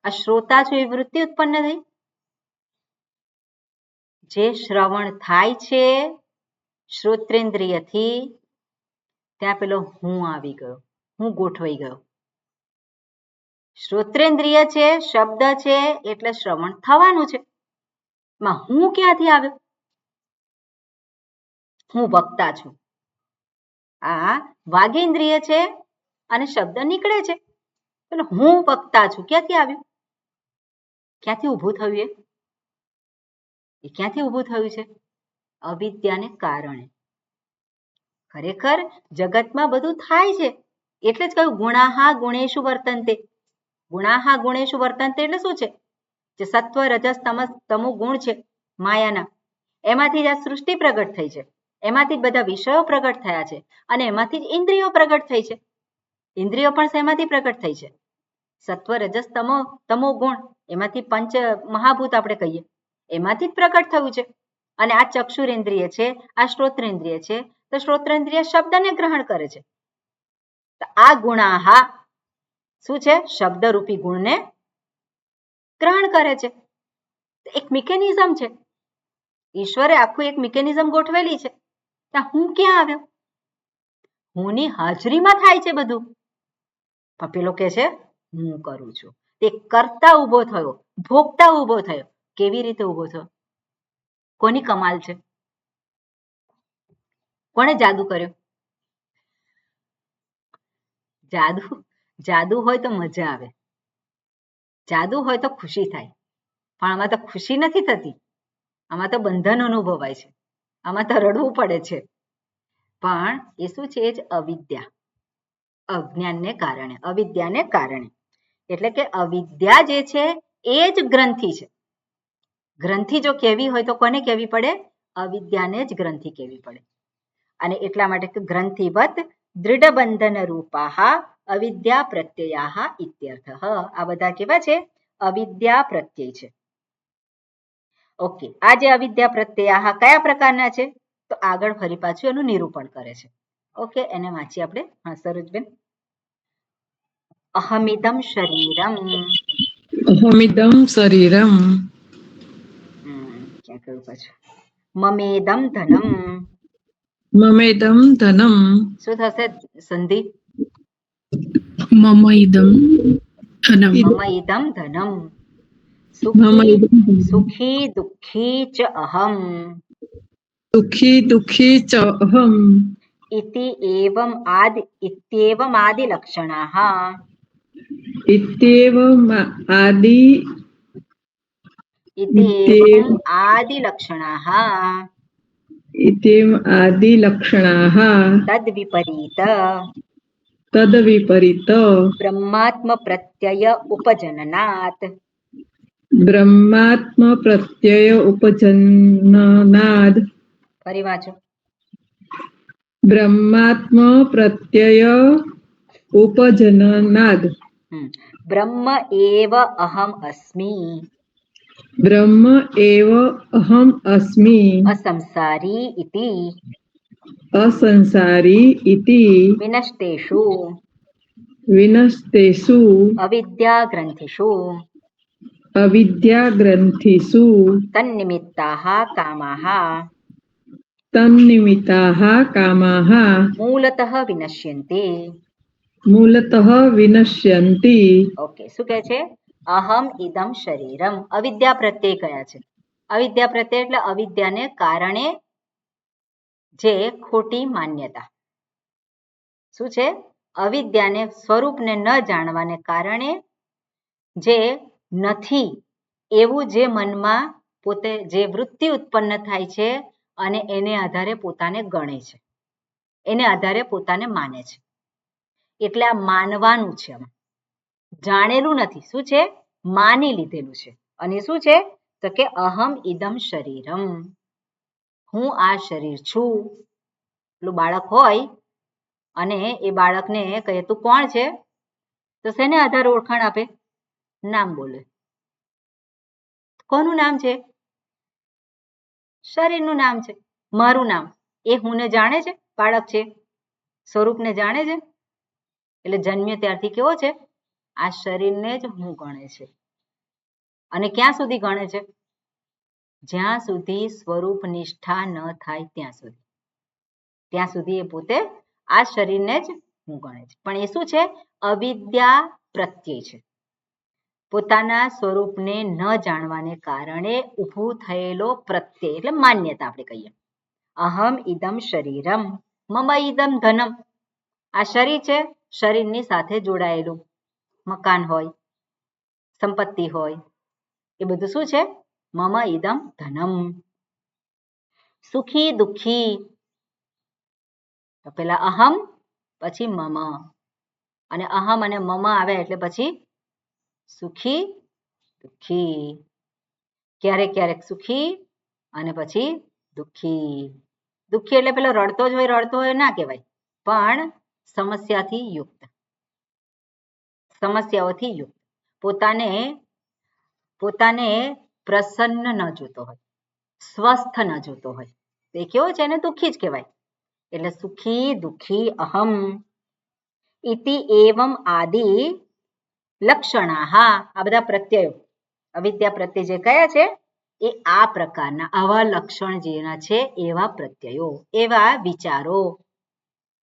આ શ્રોતા છું એ વૃત્તિ ઉત્પન્ન થઈ. જે શ્રવણ થાય છે શ્રોત્રેન્દ્રિયથી, ત્યાં પેલો હું આવી ગયો, હું ગોઠવાઈ ગયો. શ્રોત્રેન્દ્રિય છે, શબ્દ છે એટલે શ્રવણ થવાનું છે. હું ક્યાંથી આવ્યો? હું વક્તા છું. આ વાગેન્દ્રિય છે અને શબ્દ નીકળે છે, એટલે હું વક્તા છું ક્યાંથી આવ્યું? ક્યાંથી ઊભું થયું? એ ક્યાંથી ઊભું થયું છે? અવિદ્યાને કારણે. ખરેખર જગતમાં બધું થાય છે એટલે જ કહ્યું ગુણાહા ગુણેશુ વર્તન્તે. ગુણાહા ગુણેશુ વર્તન્તે એટલે શું છે? જે સત્વ રજસ તમો ગુણ છે માયાના, એમાંથી જ આ સૃષ્ટિ પ્રગટ થઈ છે, એમાંથી જ બધા વિષયો પ્રગટ થયા છે અને એમાંથી જ ઇન્દ્રિયો પ્રગટ થઈ છે. ઇન્દ્રિયો પણ શેમાંથી પ્રગટ થઈ છે? સત્વ રજસ તમો ગુણ, એમાંથી પંચ મહાભૂત આપણે કહીએ, એમાંથી જ પ્રગટ થયું છે. અને આ ચક્ષુરેન્દ્રિય છે, આ શ્રોત્રેન્દ્રિય છે, તો શ્રોત્રેન્દ્રિય શબ્દને ગ્રહણ કરે છે. તો આ ગુણાહા શું છે? શબ્દરૂપી ગુણને ગ્રહણ કરે છે. એક મિકેનિઝમ છે, ઈશ્વરે આખું એક મિકેનિઝમ ગોઠવેલી છે. હું ક્યાં આવ્યો? હુંની હાજરીમાં થાય છે બધું. પણ પેલો કે છે હું કરું છું. તે કરતા ઊભો થયો, ભોગતા ઊભો થયો. કેવી રીતે ઊભો થયો? કોની કમાલ છે? કોણે જાદુ કર્યો? જાદુ હોય તો મજા આવે, જાદુ હોય તો ખુશી થાય, પણ આમાં તો ખુશી નથી થતી, આમાં તો બંધન અનુભવાય છે, આમાં તો રડવું પડે છે. પણ એ શું છે? એ જ અવિદ્યા, અજ્ઞાનને કારણે, અવિદ્યાને કારણે. એટલે કે અવિદ્યા જે છે એ જ ગ્રંથિ છે. ગ્રંથિ જો કહેવી હોય તો કોને કહેવી પડે? અવિદ્યાને જ ગ્રંથિ કહેવી પડે. અને એટલા માટે ગ્રંથિવત દૃઢ બંધન રૂપાહા અવિદ્યા પ્રત્યયાહ ઇત્યર્થઃ. આ બધા કેવા છે? અવિદ્યા પ્રત્યય છે. ઓકે, આ જે અવિદ્યા પ્રત્યયાહ કયા પ્રકારના છે? તો આગળ ફરી પાછું એનું નિરૂપણ કરે છે. ઓકે, એને વાંચીએ આપણે. હા સરોજબેન. અહમિદમ શરીરમ. અહમિદમ શરીરમ. ક્યાં કહ્યું પાછું? મમેદમ ધનમ. મમેદમ ધનમ. શું થશે સંધિ? મમ ઇદમ ધનમ. મમ ઇદમ ધનમ. મમ સુખી ઇદમ ધનમ. સુખી દુઃખી ચ અહમ. સુખી દુઃખી ચ અહમ. इत्येवम् आदि लक्षणाः. इत्येवम् आदि लक्षणाः. आदि लक्षणाः. तद्विपरीत तद्विपरीत ब्रह्मात्म प्रत्यय उपजननात्. ब्रह्मात्म प्रत्यय उपजननाद. ફરી વાંચો. ब्रह्मात्म प्रत्यय उपजननाद. ब्रह्म एव अहम अस्मि. ब्रह्म एव अहम अस्मि. असंसारी इति असंसारी इति विनष्टेषु विनष्टेषु अविद्याग्रन्थिषु अविद्याग्रन्थिषु तन्निमित्ताः कामाः तन्निमित्ताः कामाः मूलतः विनश्यन्ते. मूलतः विनश्यन्ति. ઓકે, શું કહે છે? અહમ ઇદમ શરીરમ. અવિદ્યા પ્રત્યય કયા છે? અવિદ્યા પ્રત્યય એટલે અવિદ્યાને કારણે જે ખોટી માન્યતા. શું છે? અવિદ્યાને સ્વરૂપને ન જાણવાને કારણે જે નથી એવું જે મનમાં પોતે જે વૃત્તિ ઉત્પન્ન થાય છે અને એને આધારે પોતાને ગણે છે, એને આધારે પોતાને માને છે. એટલે આ માનવાનું છે, જાણેલું નથી. શું છે? માની લીધેલું છે. અને શું છે? તો કે અહમ ઇદમ શરીરમ, હું આ શરીર છું. પેલું બાળક હોય અને એ બાળકને કહે તું કોણ છે? તો શેને આધારે ઓળખાણ આપે? નામ બોલે. કોનું નામ છે? શરીરનું નામ છે. મારું નામ. એ હુંને જાણે છે? બાળક છે સ્વરૂપને જાણે છે? એટલે જન્મ્યો ત્યારથી કેવો છે? આ શરીરને જ હું ગણે છે. અને ક્યાં સુધી ગણે છે? જ્યાં સુધી સ્વરૂપ નિષ્ઠા ન થાય ત્યાં સુધી એ પોતે આ શરીરને જ હું ગણે છે. પણ એ શું છે? અવિદ્યા પ્રત્યય છે. પોતાના સ્વરૂપને ન જાણવાને કારણે ઊભું થયેલો પ્રત્યય એટલે માન્યતા આપણે કહીએ. અહમ ઇદમ શરીરમ મમ ઇદમ ધનમ. આ શરીર છે, શરીરની સાથે જોડાયેલું મકાન હોય, સંપત્તિ હોય, એ બધું શું છે? મમ ઇદમ ધનમ. સુખી દુઃખી, તો પેલા અહમ પછી મમ, અને અહમ અને મમ આવે એટલે પછી સુખી દુઃખી. ક્યારેક ક્યારેક સુખી અને પછી દુઃખી. દુઃખી એટલે પેલો રડતો જ હોય ના કહેવાય, પણ સમસ્યાથી યુક્ત, સમસ્યાઓથી યુક્ત. પોતાને પ્રસન્ન ન જોતો હોય, સ્વસ્થ ન જોતો હોય, તે કેવો છે? એને દુઃખી જ કહેવાય. એટલે સુખી દુઃખી અહમ ઇતિ એવમ આદિ લક્ષણાહ. આ બધા પ્રત્યયો અવિદ્યા પ્રત્યય જે કયા છે એ આ પ્રકારના, આવા લક્ષણ જેના છે એવા પ્રત્યયો, એવા વિચારો,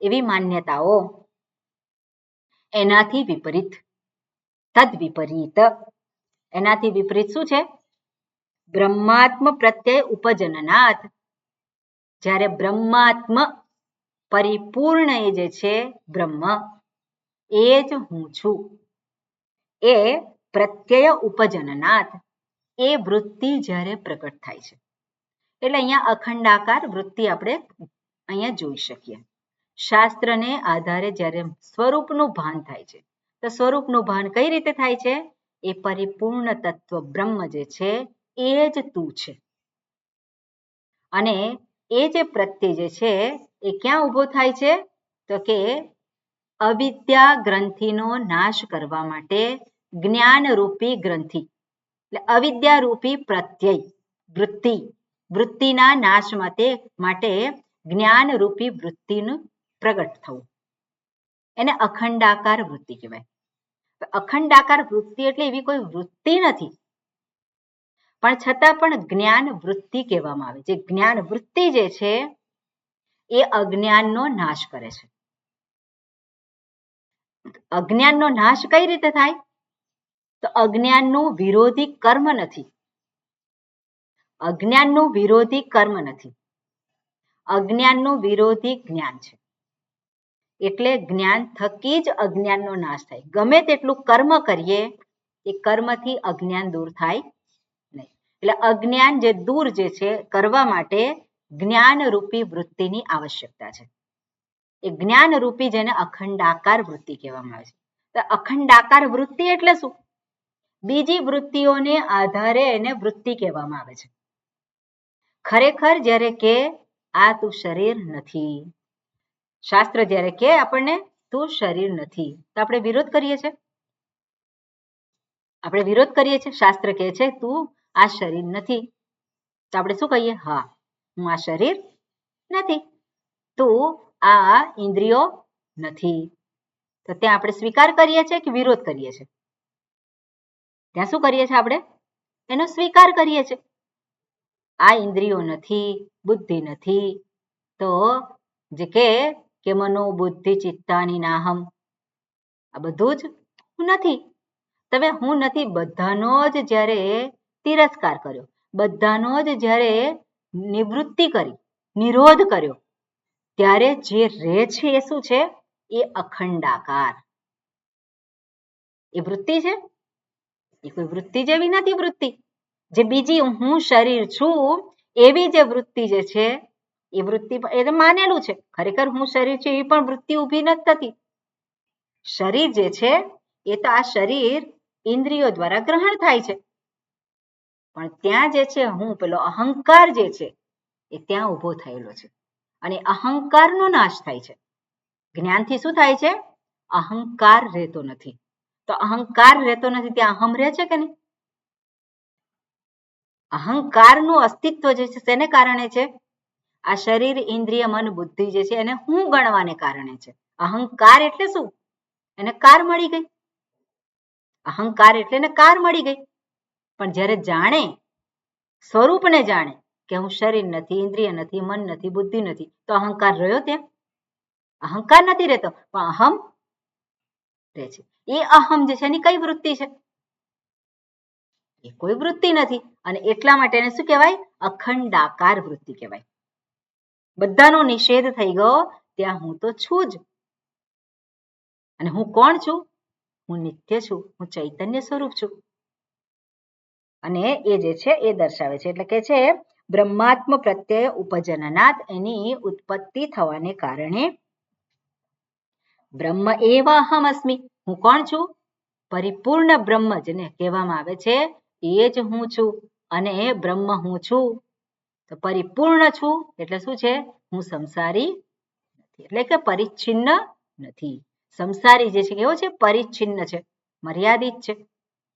એવી માન્યતાઓ. એનાથી વિપરીત, તદ વિપરીત, એનાથી વિપરીત શું છે? બ્રહ્માત્મ પ્રત્યય ઉપજનનાથ. જ્યારે બ્રહ્માત્મ પરિપૂર્ણ એ જે છે બ્રહ્મ, એ જ હું છું, એ પ્રત્યય ઉપજનનાથ, એ વૃત્તિ જ્યારે પ્રગટ થાય છે. એટલે અહીંયા અખંડાકાર વૃત્તિ આપણે અહીંયા જોઈ શકીએ. શાસ્ત્રને આધારે જ્યારે સ્વરૂપનું ભાન થાય છે, તો સ્વરૂપનું ભાન કઈ રીતે થાય છે? એ પરિપૂર્ણ તત્વ બ્રહ્મ જે છે એ જ તું છે. અને એ જે પ્રત્યય જે છે એ ક્યાં ઊભો થાય છે? તો કે અવિદ્યા ગ્રંથિનો નાશ કરવા માટે જ્ઞાનરૂપી ગ્રંથિ, એટલે અવિદ્યા રૂપી પ્રત્યય વૃત્તિના નાશ માટે જ્ઞાનરૂપી વૃત્તિનું પ્રગટ થવું, એને અખંડાકાર વૃત્તિ કહેવાય. અખંડાકાર વૃત્તિ એટલે એવી કોઈ વૃત્તિ નથી, પણ છતાં પણ જ્ઞાન વૃત્તિ કહેવામાં આવે છે. જ્ઞાન વૃત્તિ જે છે એ અજ્ઞાનનો નાશ કરે છે. અજ્ઞાનનો નાશ કઈ રીતે થાય? તો અજ્ઞાનનું વિરોધી કર્મ નથી, અજ્ઞાનનું વિરોધી કર્મ નથી, અજ્ઞાનનું વિરોધી જ્ઞાન છે. એટલે જ્ઞાન થકી જ અજ્ઞાનનો નાશ થાય. ગમે તેટલું કર્મ કરીએ એ કર્મથી અજ્ઞાન દૂર થાય નહીં. એટલે અજ્ઞાન જે દૂર જે છે કરવા માટે જ્ઞાનરૂપી વૃત્તિની આવશ્યકતા છે. એ જ્ઞાનરૂપી જેને અખંડાકાર વૃત્તિ કહેવામાં આવે છે. તો અખંડાકાર વૃત્તિ એટલે શું? બીજી વૃત્તિઓને આધારે એને વૃત્તિ કહેવામાં આવે છે. ખરેખર જ્યારે કે આ તું શરીર નથી, શાસ્ત્ર જ્યારે કે આપણને તું શરીર નથી, તો આપણે વિરોધ કરીએ છીએ. શાસ્ત્ર કહે છે તું આ શરીર નથી, તો આપણે શું કહીએ? હા, હું આ શરીર નથી. તું આ ઇન્દ્રિયો નથી. તો ત્યાં આપણે સ્વીકાર કરીએ છીએ કે વિરોધ કરીએ છીએ? ત્યાં શું કરીએ છીએ આપણે? એનો સ્વીકાર કરીએ છીએ. આ ઇન્દ્રિયો નથી, બુદ્ધિ નથી, તો જે કે મનો બુદ્ધિ ચિત્તાની નાહમ, આ બધું જ હું નથી. તમે હું નથી બધાનો જ જ્યારે તિરસ્કાર કર્યો, બધાનો જ જ્યારે નિવૃત્તિ કરી, નિરોધ કર્યો, ત્યારે જે રહે છે એ શું છે? એ અખંડાકાર. એ વૃત્તિ છે, એ કોઈ વૃત્તિ જેવી નથી. વૃત્તિ જે બીજી હું શરીર છું એવી જે વૃત્તિ જે છે એ વૃત્તિ એ માનેલું છે. ખરેખર હું શરીર છું એવી પણ વૃત્તિ ઊભી નથી થતી. શરીર જે છે એ તો આ શરીર ઇન્દ્રિયો દ્વારા ગ્રહણ થાય છે, પણ ત્યાં જે છે હું પેલો અહંકાર જે છે એ ત્યાં ઊભો થયેલો છે, અને અહંકારનો નાશ થાય છે. જ્ઞાનથી શું થાય છે? અહંકાર રહેતો નથી. તો અહંકાર રહેતો નથી ત્યાં અહમ રહે છે કે નહીં? અહંકારનું અસ્તિત્વ જે છે તેને કારણે છે. આ શરીર ઇન્દ્રિય મન બુદ્ધિ જે છે એને હું ગણવાને કારણે છે. અહંકાર એટલે શું? એને કાર મળી ગઈ. અહંકાર એટલે એને કાર મળી ગઈ. પણ જ્યારે જાણે, સ્વરૂપને જાણે કે હું શરીર નથી, ઇન્દ્રિય નથી, મન નથી, બુદ્ધિ નથી, તો અહંકાર રહ્યો ત્યાં? અહંકાર નથી રહેતો, પણ અહમ રહે છે. એ અહમ જે છે એની કઈ વૃત્તિ છે? એ કોઈ વૃત્તિ નથી. અને એટલા માટે એને શું કહેવાય? અખંડાકાર વૃત્તિ કહેવાય. બધાનો નિષેધ થઈ ગયો, ત્યાં હું તો છું જ. અને હું કોણ છું? હું નિત્ય છું, હું ચૈતન્ય સ્વરૂપ છું. અને એ જે છે એ દર્શાવે છે. એટલે કે છે બ્રહ્માત્મ પ્રત્યય ઉપજનનાત, એની ઉત્પત્તિ થવાને કારણે બ્રહ્મ એવ અહમ અસ્મિ, હું કોણ છું? પરિપૂર્ણ બ્રહ્મ જેને કહેવામાં આવે છે એ જ હું છું. અને બ્રહ્મ હું છું તો પરિપૂર્ણ છું એટલે શું છે? હું સંસારી નથી, એટલે કે પરિચ્છિન્ન નથી. સંસારી જે છે કેવો છે? પરિચ્છિન્ન છે, મર્યાદિત છે.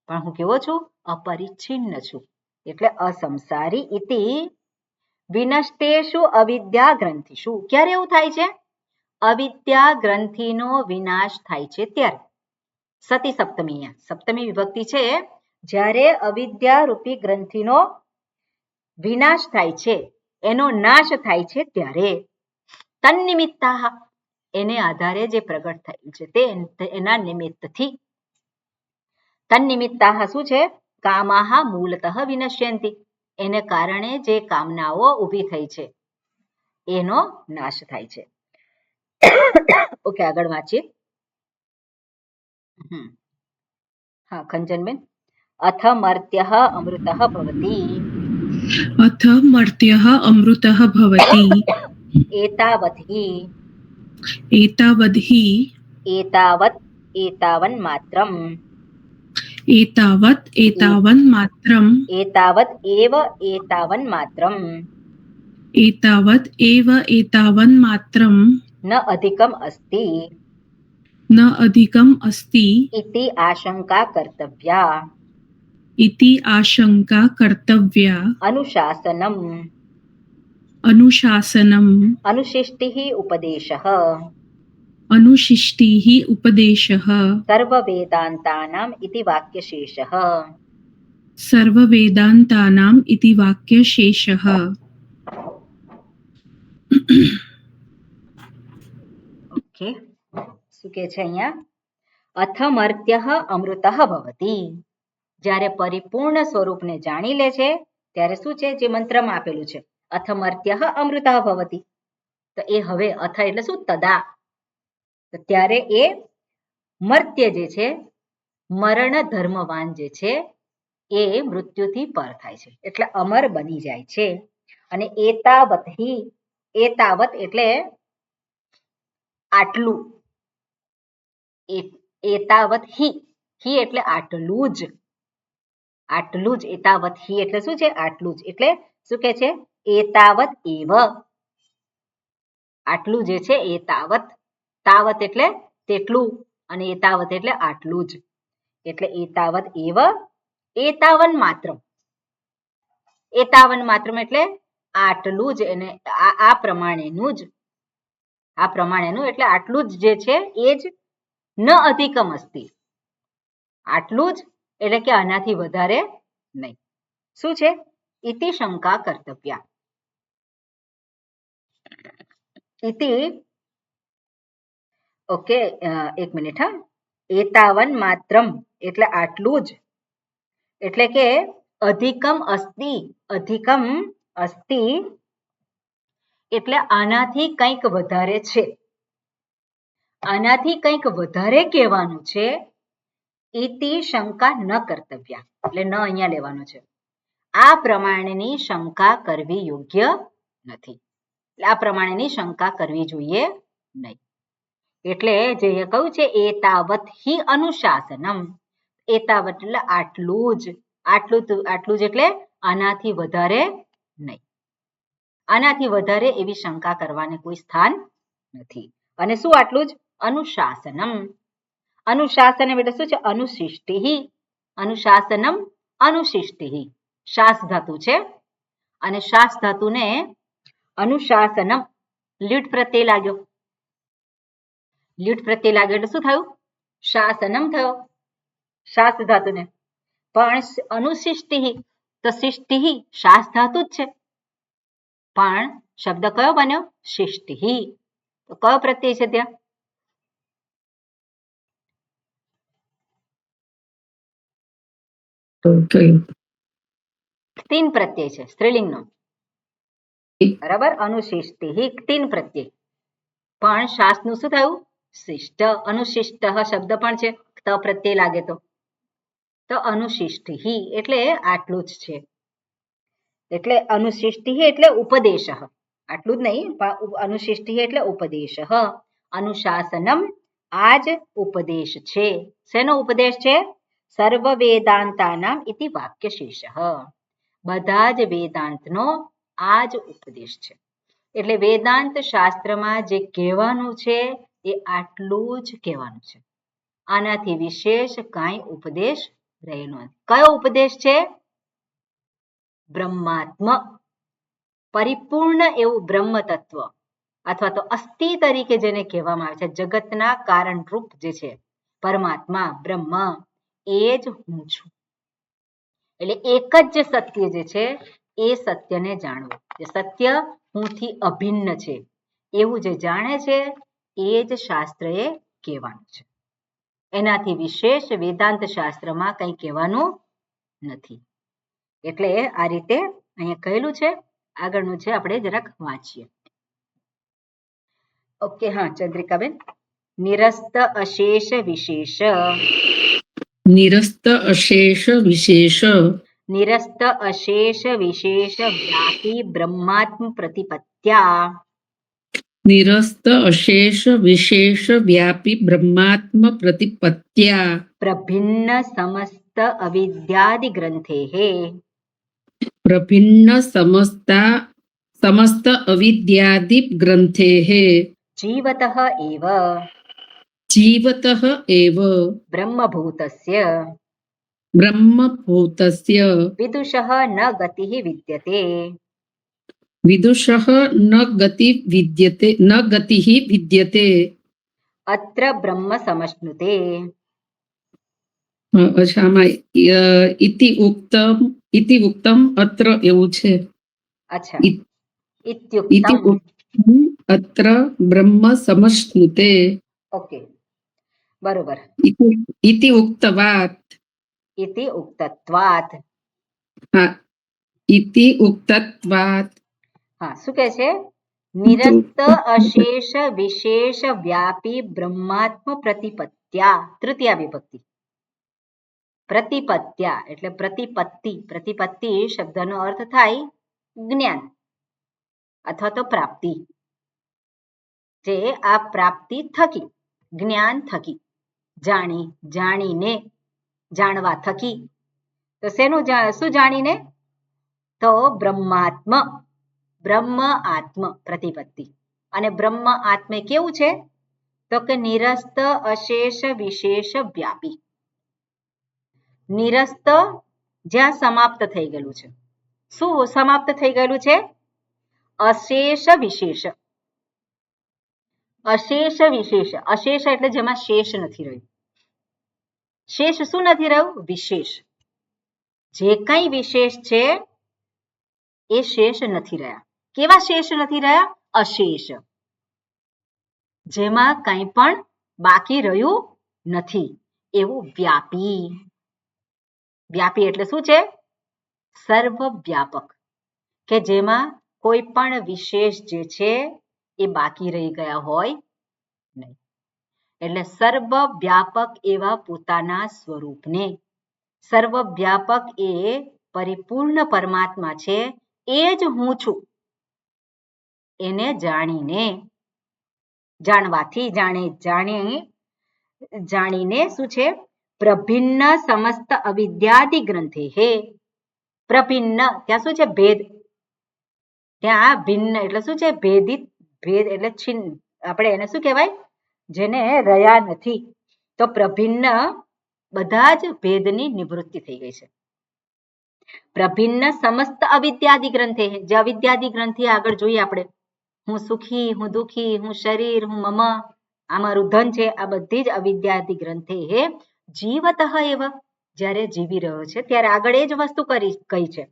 પણ હું કેવો છું? અપરિચ્છિન્ન છું, એટલે અસંસારી. ઇતિ વિનષ્ટેષુ અવિદ્યા ગ્રંથિષુ. ક્યારે એવું થાય છે? અવિદ્યા ગ્રંથિનો વિનાશ થાય છે ત્યારે. સતી સપ્તમી, સપ્તમી વિભક્તિ છે. જ્યારે અવિદ્યા રૂપી ગ્રંથિનો વિનાશ થાય છે, એનો નાશ થાય છે ત્યારે. તન્નિમિત્તાહ, એને આધારે જે પ્રગટ થયેલ છે તે એના નિમિત્તથી. તન્નિમિત્તાહ શું છે? કામાહ મૂલતઃ વિનશ્યંતિ, એને કારણે જે કામનાઓ ઊભી થઈ છે એનો નાશ થાય છે. ઓકે, આગળ વાંચીએ. હા ખંજનબેન. અથ મર્ત્યઃ અમૃતઃ ભવતિ. अथ मर्त्यः अमृतः भवति एतावत् हि एतावद् हि एतावत् एतावन्मात्रम् एतावत् एतावन्मात्रम् एतावत् एव एतावन्मात्रम् एतावत् एव एतावन्मात्रम् न अधिकम् अस्ति न अधिकम् अस्ति इति आशंका कर्तव्या. इति आशंका कर्तव्या. अनुशासनम् अनुशासनम् अनुशिष्टिः उपदेशः अनुशिष्टिः उपदेशः सर्ववेदान्तानाम् इति वाक्यशेषः. सर्ववेदान्तानाम् इति वाक्यशेषः. ઓકે, શું કે છે અહીંયા? અથમર્ત્યઃ અમૃતઃ ભવતિ. જ્યારે પરિપૂર્ણ સ્વરૂપને જાણી લે છે ત્યારે શું છે? જે મંત્રમાં આપેલું છે અથમર્ત્યઃ અમૃતઃ ભવતિ, તો એ હવે અથ એટલે શું? તદા, તો ત્યારે એ મર્ત્ય જે છે, મરણ ધર્મવાન જે છે, એ મૃત્યુથી પર થાય છે, એટલે અમર બની જાય છે. અને એતાવત હિ, એતાવત એટલે આટલું. એતાવત હિ, હિ એટલે આટલું જ. આટલું જ. એતાવત હિ એટલે શું છે? આટલું જ. એટલે શું કે છે? એતાવત એવ, આટલું જે છે એતાવત. તાવત એટલે તેટલું, અને એતાવત એટલે આટલું જ. એટલે એતાવત એવ એતાવન માત્રમ. એતાવન માત્રમ એટલે આટલું જ, એને આ પ્રમાણેનું જ. આ પ્રમાણેનું એટલે આટલું જ જે છે એ જ. ન અધિકમ અસ્તિ, આટલું જ એટલે કે આનાથી વધારે નહીં. શું છે? ઇતિ શંકા કર્તવ્યા. ઇતિ, ઓકે, એક મિનિટ હા. એતાવન માત્રમ એટલે આટલું જ, એટલે કે અધિકમ અસ્તિ. અધિકમ અસ્તિ એટલે આનાથી કંઈક વધારે છે. આનાથી કંઈક વધારે કહેવાનું છે. ઇતિ શંકા ન કર્તવ્યા, એટલે ન અહીંયા લેવાનું છે. આ પ્રમાણેની શંકા કરવી યોગ્ય નથી. એટલે આ પ્રમાણેની શંકા કરવી જોઈએ નહીં. એટલે જે કહ્યું છે એતાવત હિ અનુશાસનમ, એતાવત એટલે આટલું જ. આટલું જ એટલે આનાથી વધારે નહીં. આનાથી વધારે એવી શંકા કરવાને કોઈ સ્થાન નથી. અને શું આટલું જ? અનુશાસનમ. અનુશાસન એટલે શું છે? અનુશિષ્ટિ. અનુશાસનમ અનુશિષ્ટિ. શાસ ધાતુ છે, અને શાસ ધાતુને અનુશાસનમ લ્યુટ પ્રત્યય લાગ્યો. લ્યુટ પ્રત્યય લાગ્યો એટલે શું થયું? શાસનમ થયો શાસ ધાતુને, પણ અનુશિષ્ટિ તો શિષ્ટિ શાસ ધાતુ જ છે, પણ શબ્દ કયો બન્યો શિષ્ટિ, તો કયો પ્રત્યય છે ત્યાં તીન પ્રત્યય છે સ્ત્રીલિંગનો, બરાબર, અનુશિષ્ટિ તીન પ્રત્યય, પણ શાસનું શું થયું શિષ્ટ, અનુશિષ્ટ શબ્દ પણ છે ત પ્રત્યય લાગે તો અનુશિષ્ટિ એટલે આટલું જ છે, એટલે અનુશિષ્ટિ એટલે ઉપદેશ, આટલું જ નહીં પણ અનુશિષ્ટિ એટલે ઉપદેશ, અનુશાસનમ આ જ ઉપદેશ છે, શેનો ઉપદેશ છે સર્વ વેદાંતાનામ ઇતિ વાક્ય શેષ, બધા જ વેદાંતનો આ જ ઉપદેશ છે, એટલે વેદાંત શાસ્ત્રમાં જે કહેવાનું છે એ આટલું જ કહેવાનું છે, આનાથી વિશેષ કાંઈ ઉપદેશ રહેલો નથી. કયો ઉપદેશ છે બ્રહ્માત્મ, પરિપૂર્ણ એવું બ્રહ્મ તત્વ અથવા તો અસ્થિ તરીકે જેને કહેવામાં આવે છે, જગતના કારણરૂપ જે છે પરમાત્મા બ્રહ્મ એ જ હું છું, એટલે એક જ સત્ય જે છે એ સત્યને જાણવું, જે સત્ય હુંથી અભિન્ન છે એવું જે જાણે છે એ જ શાસ્ત્ર એ કહેવાનું છે, એનાથી વિશેષ વેદાંત શાસ્ત્રમાં કંઈ કહેવાનું નથી, એટલે આ રીતે અહીંયા કહેલું છે, આગળનું છે આપણે જરાક વાંચીએ. ઓકે, હા ચંદ્રિકાબેન, નિરસ્ત અશેષ વિશેષ, નિરસ્ત અશેષ વિશેષ, નિરસ્ત અશેષ વિશેષ વ્યાપી બ્રહ્માત્મ પ્રતિપત્યા, નિરસ્ત અશેષ વિશેષ વ્યાપી બ્રહ્માત્મ પ્રતિપત્યા, પ્રભિન્ન સમસ્ત અવિદ્યાદિ ગ્રંથેઃ, પ્રભિન્ન સમસ્ત અવિદ્યાદિ ગ્રંથેઃ, જીવતઃ એવ જીવતઃ એવ બ્રહ્મભૂતસ્ય બ્રહ્મભૂતસ્ય વિદુષઃ ન ગતિઃ વિદ્યતે, વિદુષઃ ન ગતિઃ વિદ્યતે, અત્ર બ્રહ્મ સમશ્નુતે, અચ્છા આમાં ઇતિ ઉક્તમ અત્ર એવું છે, અચ્છા ઇતિ ઇત્યુક્તમ, ઉક્તમ અત્ર બ્રહ્મ સમશ્નુતે, ઓકે બરોબર, ઇતિ ઉક્તવાત, ઇતિ ઉક્તત્વાત, હા ઇતિ ઉક્તત્વાત, હા શું કહે છે નિરસ્ત અશેષ વિશેષ વ્યાપી બ્રહ્માત્મ પ્રતિપત્યા, તૃતીયા વિભક્તિ, પ્રતિપત્યા એટલે પ્રતિપત્તિ, પ્રતિપત્તિ શબ્દનો અર્થ થાય જ્ઞાન અથવા તો પ્રાપ્તિ, જે આ પ્રાપ્તિ થકી જ્ઞાન થકી જાણીને જાણવા થકી, તો શેનું શું જાણીને તો બ્રહ્માત્મ બ્રહ્મ આત્મ પ્રતિપત્તિ, અને બ્રહ્મ આત્મે કેવું છે તો કે નિરસ્ત અશેષ વિશેષ વ્યાપી, નિરસ્ત જ્યાં સમાપ્ત થઈ ગયેલું છે, શું સમાપ્ત થઈ ગયેલું છે અશેષ વિશેષ, અશેષ વિશેષ, અશેષ એટલે જેમાં શેષ નથી રહ્યું, શેષ શું નથી રહ્યું વિશેષ, જે કઈ વિશેષ છે એ શેષ નથી રહ્યા, કેવા શેષ નથી રહ્યા અશેષ, જેમાં કંઈ પણ બાકી રહ્યું નથી એવું વ્યાપી, વ્યાપી એટલે શું છે સર્વવ્યાપક, કે જેમાં કોઈ પણ વિશેષ જે છે એ બાકી રહી ગયા હોય નહીં, એટલે સર્વવ્યાપક એવા પોતાના સ્વરૂપને, સર્વવ્યાપક એ પરિપૂર્ણ પરમાત્મા છે એ જ હું છું, એને જાણીને જાણવાથી જાણીને શું છે પ્રભિન્ન સમસ્ત અવિદ્યાદિ ગ્રંથે, હે પ્રભિન્ન ત્યાં શું છે ભેદ, ત્યાં ભિન્ન એટલે શું છે ભેદિત, ભેદ એટલે છિન્ન, આપણે એને શું કહેવાય જેને રહ્યા નથી, તો પ્રભિન્ન બધા જ ભેદની નિવૃત્તિ થઈ ગઈ છે, પ્રભિન્ન સમસ્ત અવિદ્યાદિ ગ્રંથે, જે અવિદ્યાદિ ગ્રંથિ આગળ જોઈએ આપણે, હું સુખી, હું દુઃખી, હું શરીર, હું મમ, આ મારું ધન છે, આ બધી જ અવિદ્યાદિ ગ્રંથે હે જીવતઃ એવ, જ્યારે જીવી રહ્યો છે ત્યારે આગળ એ જ વસ્તુ કઈ છે.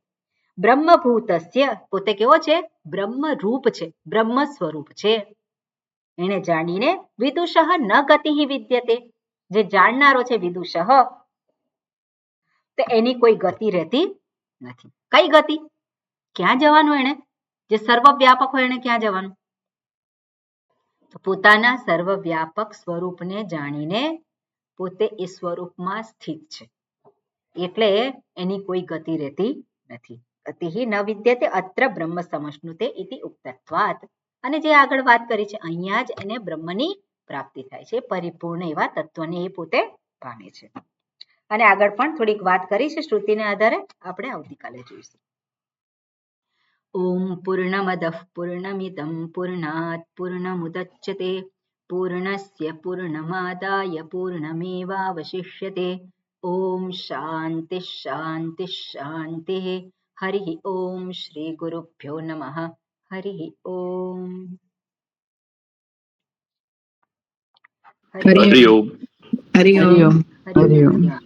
બ્રહ્મભૂતસ્ય, પોતે કેવો છે? બ્રહ્મ રૂપ છે, બ્રહ્મ સ્વરૂપ છે. એને જાણીને વિદુષઃ ન ગતિ વિદ્યતે, જે જાણનારો છે વિદુષઃ, તો એની કોઈ ગતિ રહેતી નથી. કઈ ગતિ? ક્યાં જવાનું એને? જે સર્વવ્યાપક હોય એને ક્યાં જવાનું? તો પોતાના સર્વવ્યાપક સ્વરૂપને જાણીને પોતે એ સ્વરૂપમાં સ્થિત છે, એટલે એની કોઈ ગતિ રહેતી નથી. ગતિ ન વિદ્યતે અત્ર બ્રહ્મ સમશ્નુતે ઇતિ ઉક્તત્વાત. અને જે આગળ વાત કરી છે, અહીંયા જ એને બ્રહ્મની પ્રાપ્તિ થાય છે, પરિપૂર્ણ એવા તત્વને એ પોતે પામે છે. અને આગળ પણ થોડીક વાત કરી છે શ્રુતિને આધારે, આપણે આવતીકાલે જોઈશું. ઓમ પૂર્ણમદઃ પૂર્ણમિદં પૂર્ણાત પૂર્ણમુદચ્યતે પૂર્ણસ્ય પૂર્ણમાદાય પૂર્ણમેવાવશિષ્યતે. ઓમ શાંતિ શાંતિ શાંતિ. હરિ ઓમ શ્રી ગુરુભ્યો નમઃ. હરિ ઓમ. હરિ ઓમ. હરિ ઓમ. હરિ ઓમ.